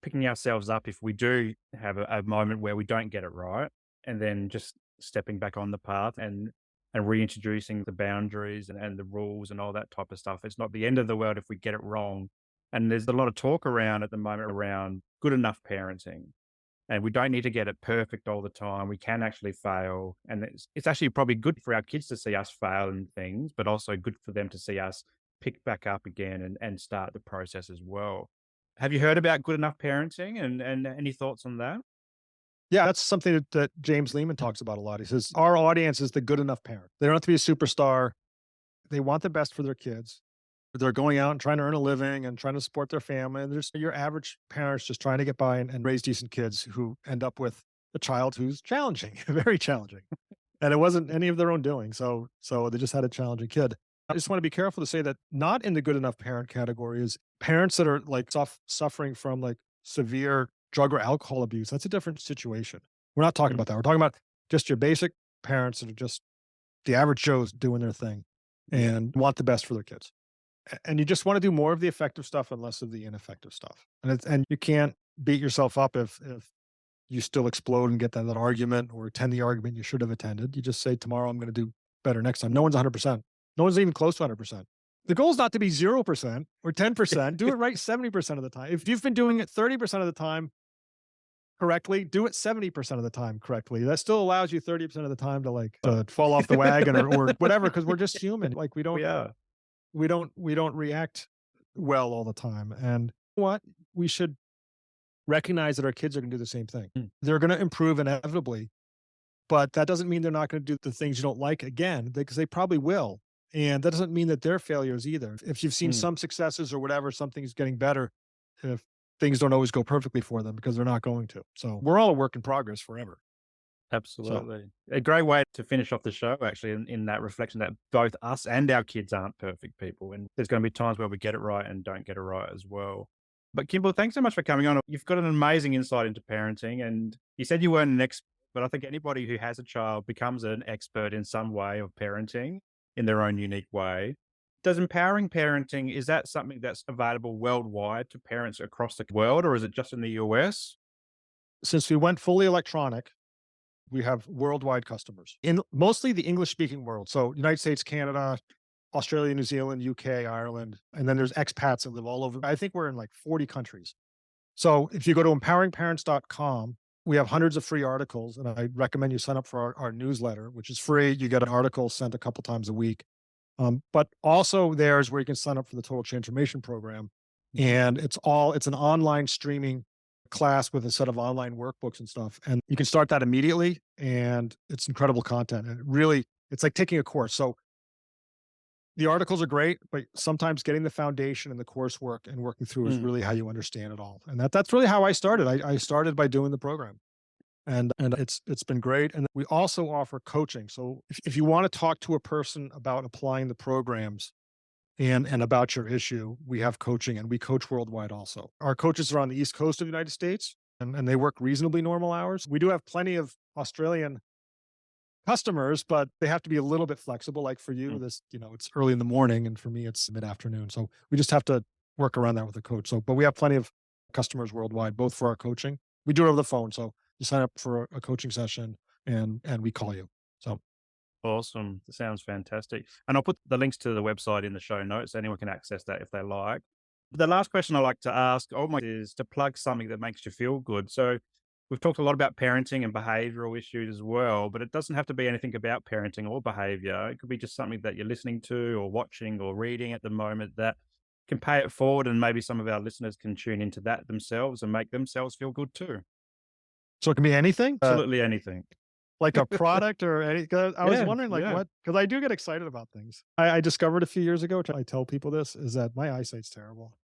picking ourselves up if we do have a moment where we don't get it right, and then just stepping back on the path and reintroducing the boundaries and the rules and all that type of stuff. It's not the end of the world if we get it wrong. And there's a lot of talk around at the moment around good enough parenting. And we don't need to get it perfect all the time. We can actually fail. And it's actually probably good for our kids to see us fail in things, but also good for them to see us pick back up again and start the process as well. Have you heard about good enough parenting and any thoughts on that? Yeah, that's something that James Lehman talks about a lot. He says, our audience is the good enough parent. They don't have to be a superstar. They want the best for their kids. They're going out and trying to earn a living and trying to support their family. And there's your average parents just trying to get by and raise decent kids who end up with a child who's challenging, very challenging. And it wasn't any of their own doing. So they just had a challenging kid. I just want to be careful to say that not in the good enough parent category is parents that are like suffering from like severe drug or alcohol abuse. That's a different situation. We're not talking Mm, about that. We're talking about just your basic parents that are just the average Joes doing their thing yeah, and want the best for their kids. And you just want to do more of the effective stuff and less of the ineffective stuff. And you can't beat yourself up if you still explode and get that argument or attend the argument you should have attended. You just say, tomorrow I'm going to do better next time. No one's 100%. No one's even close to 100%. The goal is not to be 0% or 10%. Do it right 70% of the time. If you've been doing it 30% of the time correctly, do it 70% of the time correctly. That still allows you 30% of the time to like to fall off the wagon or whatever, because we're just human. Like we are. we don't react well all the time. And what we should recognize that our kids are going to do the same thing. Mm, They're going to improve inevitably, but that doesn't mean they're not going to do the things you don't like again, because they probably will. And that doesn't mean that they're failures either. If you've seen mm. some successes or whatever, something's getting better, if things don't always go perfectly for them because they're not going to. So we're all a work in progress forever. So Absolutely. A great way to finish off the show, actually, in that reflection that both us and our kids aren't perfect people. And there's going to be times where we get it right and don't get it right as well. But Kimball, thanks so much for coming on. You've got an amazing insight into parenting. And you said you weren't an expert, but I think anybody who has a child becomes an expert in some way of parenting in their own unique way. Does empowering parenting, is that something that's available worldwide to parents across the world, or is it just in the US? since we went fully electronic, we have worldwide customers in mostly the English speaking world. So United States, Canada, Australia, New Zealand, UK, Ireland, and then there's expats that live all over. I think we're in like 40 countries. So if you go to empoweringparents.com, we have hundreds of free articles, and I recommend you sign up for our newsletter, which is free. You get an article sent a couple times a week. But also there's where you can sign up for the Total Transformation Program. Mhm. And it's an online streaming class with a set of online workbooks and stuff. And you can start that immediately. And it's incredible content. And it's like taking a course. So the articles are great, but sometimes getting the foundation and the coursework and working through is Mm. really how you understand it all. And that's really how I started. I started by doing the program. And it's been great. And we also offer coaching. So if you want to talk to a person about applying the programs and about your issue, we have coaching, and we coach worldwide also. Our coaches are on the East Coast of the United States, and they work reasonably normal hours. We do have plenty of Australian customers, but they have to be a little bit flexible. Like for you, Mm. it's early in the morning, and for me, it's mid-afternoon. So we just have to work around that with a coach. So, but we have plenty of customers worldwide, both for our coaching we do it over the phone. So you sign up for a coaching session and we call you. So Awesome. That sounds fantastic. And I'll put the links to the website in the show notes. So anyone can access that if they like. The last question I like to ask is to plug something that makes you feel good. So we've talked a lot about parenting and behavioral issues as well, but it doesn't have to be anything about parenting or behavior. It could be just something that you're listening to or watching or reading at the moment that can pay it forward. And maybe some of our listeners can tune into that themselves and make themselves feel good too. it can be anything. Absolutely anything. Like a product or any 'cause I was Yeah. wondering like Yeah. what because I do get excited about things. I discovered a few years ago, I tell people this, is that my eyesight's terrible.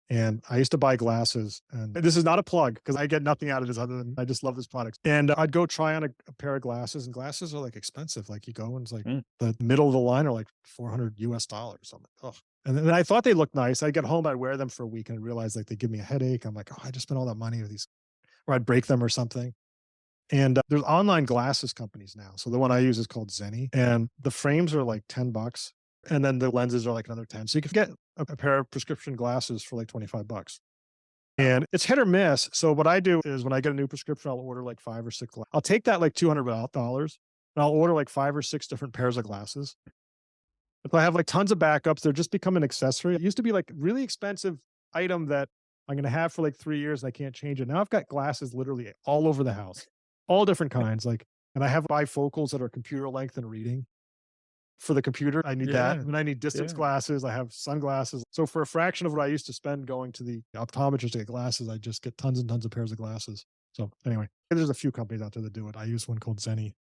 And I used to buy glasses, and this is not a plug because I get nothing out of this other than I just love this product. And I'd go try on a pair of glasses, and glasses are like expensive. Like you go and it's like Mm. the middle of the line are like $400. I'm like, oh. And then I thought they looked nice. I'd get home, I'd wear them for a week and realize like they give me a headache. I'm like, oh, I just spent all that money with these, or I'd break them or something. And there's online glasses companies now. So the one I use is called Zenni, and the frames are like $10, and then the lenses are like another 10. So you can get a pair of prescription glasses for like $25. And it's hit or miss. So what I do is when I get a new prescription, I'll order like 5 or 6. I'll take that like $200 and I'll order like 5 or 6 different pairs of glasses. If I have like tons of backups, they're just become an accessory. It used to be like really expensive item that I'm going to have for like 3 years and I can't change it. Now I've got glasses literally all over the house, all different kinds. And I have bifocals that are computer length and reading. For the computer, I need that. Yeah. And I need distance Yeah. glasses. I have sunglasses. So for a fraction of what I used to spend going to the optometrist to get glasses, I just get tons and tons of pairs of glasses. So anyway, there's a few companies out there that do it. I use one called Zenni.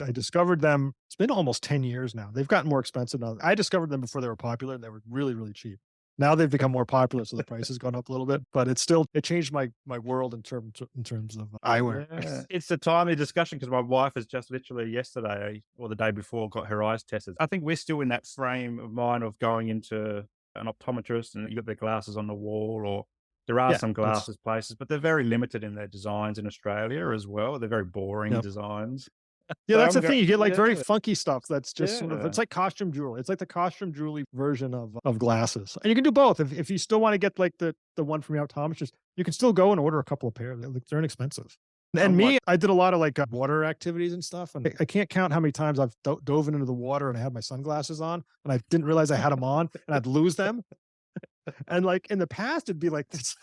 I discovered them. It's been almost 10 years now. They've gotten more expensive now. I discovered them before they were popular and they were really, really cheap. Now they've become more popular, so the price has gone up a little bit, but it changed my world in terms of eyewear. Yeah. It's a timely discussion because my wife has just literally yesterday or the day before got her eyes tested. I think we're still in that frame of mind of going into an optometrist and you got their glasses on the wall, or there are Yeah, some that's glasses places, but they're very limited in their designs in Australia as well. They're very boring yep. designs. Yeah, So that's I'm the thing. You get like very yeah, funky stuff that's just sort of yeah. it's like costume jewelry. It's like the costume jewelry version of glasses. And you can do both. If you still want to get like the one from your optometrist, you can still go and order a couple of pairs. They're inexpensive. And I'm like, me, I did a lot of like water activities and stuff. And I can't count how many times I've dove into the water and I had my sunglasses on and I didn't realize I had them on and I'd lose them. And like in the past, it'd be like, it's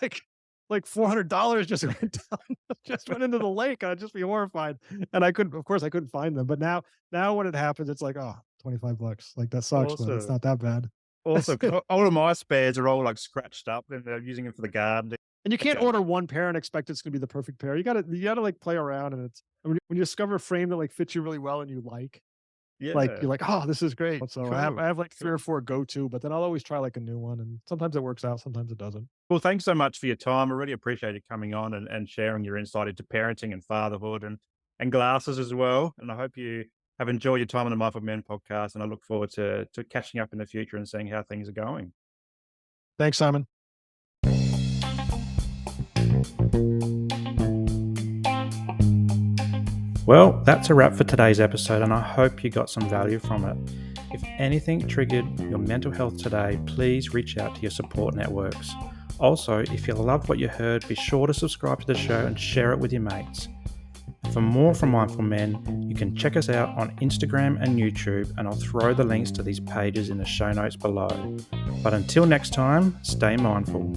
like $400 just went down, just went into the lake. I'd just be horrified. And of course I couldn't find them. But now when it happens, it's like, oh, $25. Like that sucks, but it's awesome. not that bad. Awesome. 'Cause all of my spares are all like scratched up and they're using it for the garden. And you can't Okay. order one pair and expect it's gonna be the perfect pair. You gotta like play around and when you discover a frame that like fits you really well and you like Yeah. you're like, oh, this is great. So Cool. I have like 3 or Cool. 4 go-to, but then I'll always try like a new one. And sometimes it works out, sometimes it doesn't. Well, thanks so much for your time. I really appreciate you coming on and sharing your insight into parenting and fatherhood and glasses as well. And I hope you have enjoyed your time on the Mindful Men podcast. And I look forward to catching up in the future and seeing how things are going. Thanks, Simon. Well, that's a wrap for today's episode, and I hope you got some value from it. If anything triggered your mental health today, please reach out to your support networks. Also, if you loved what you heard, be sure to subscribe to the show and share it with your mates. For more from Mindful Men, you can check us out on Instagram and YouTube, and I'll throw the links to these pages in the show notes below. But until next time, stay mindful.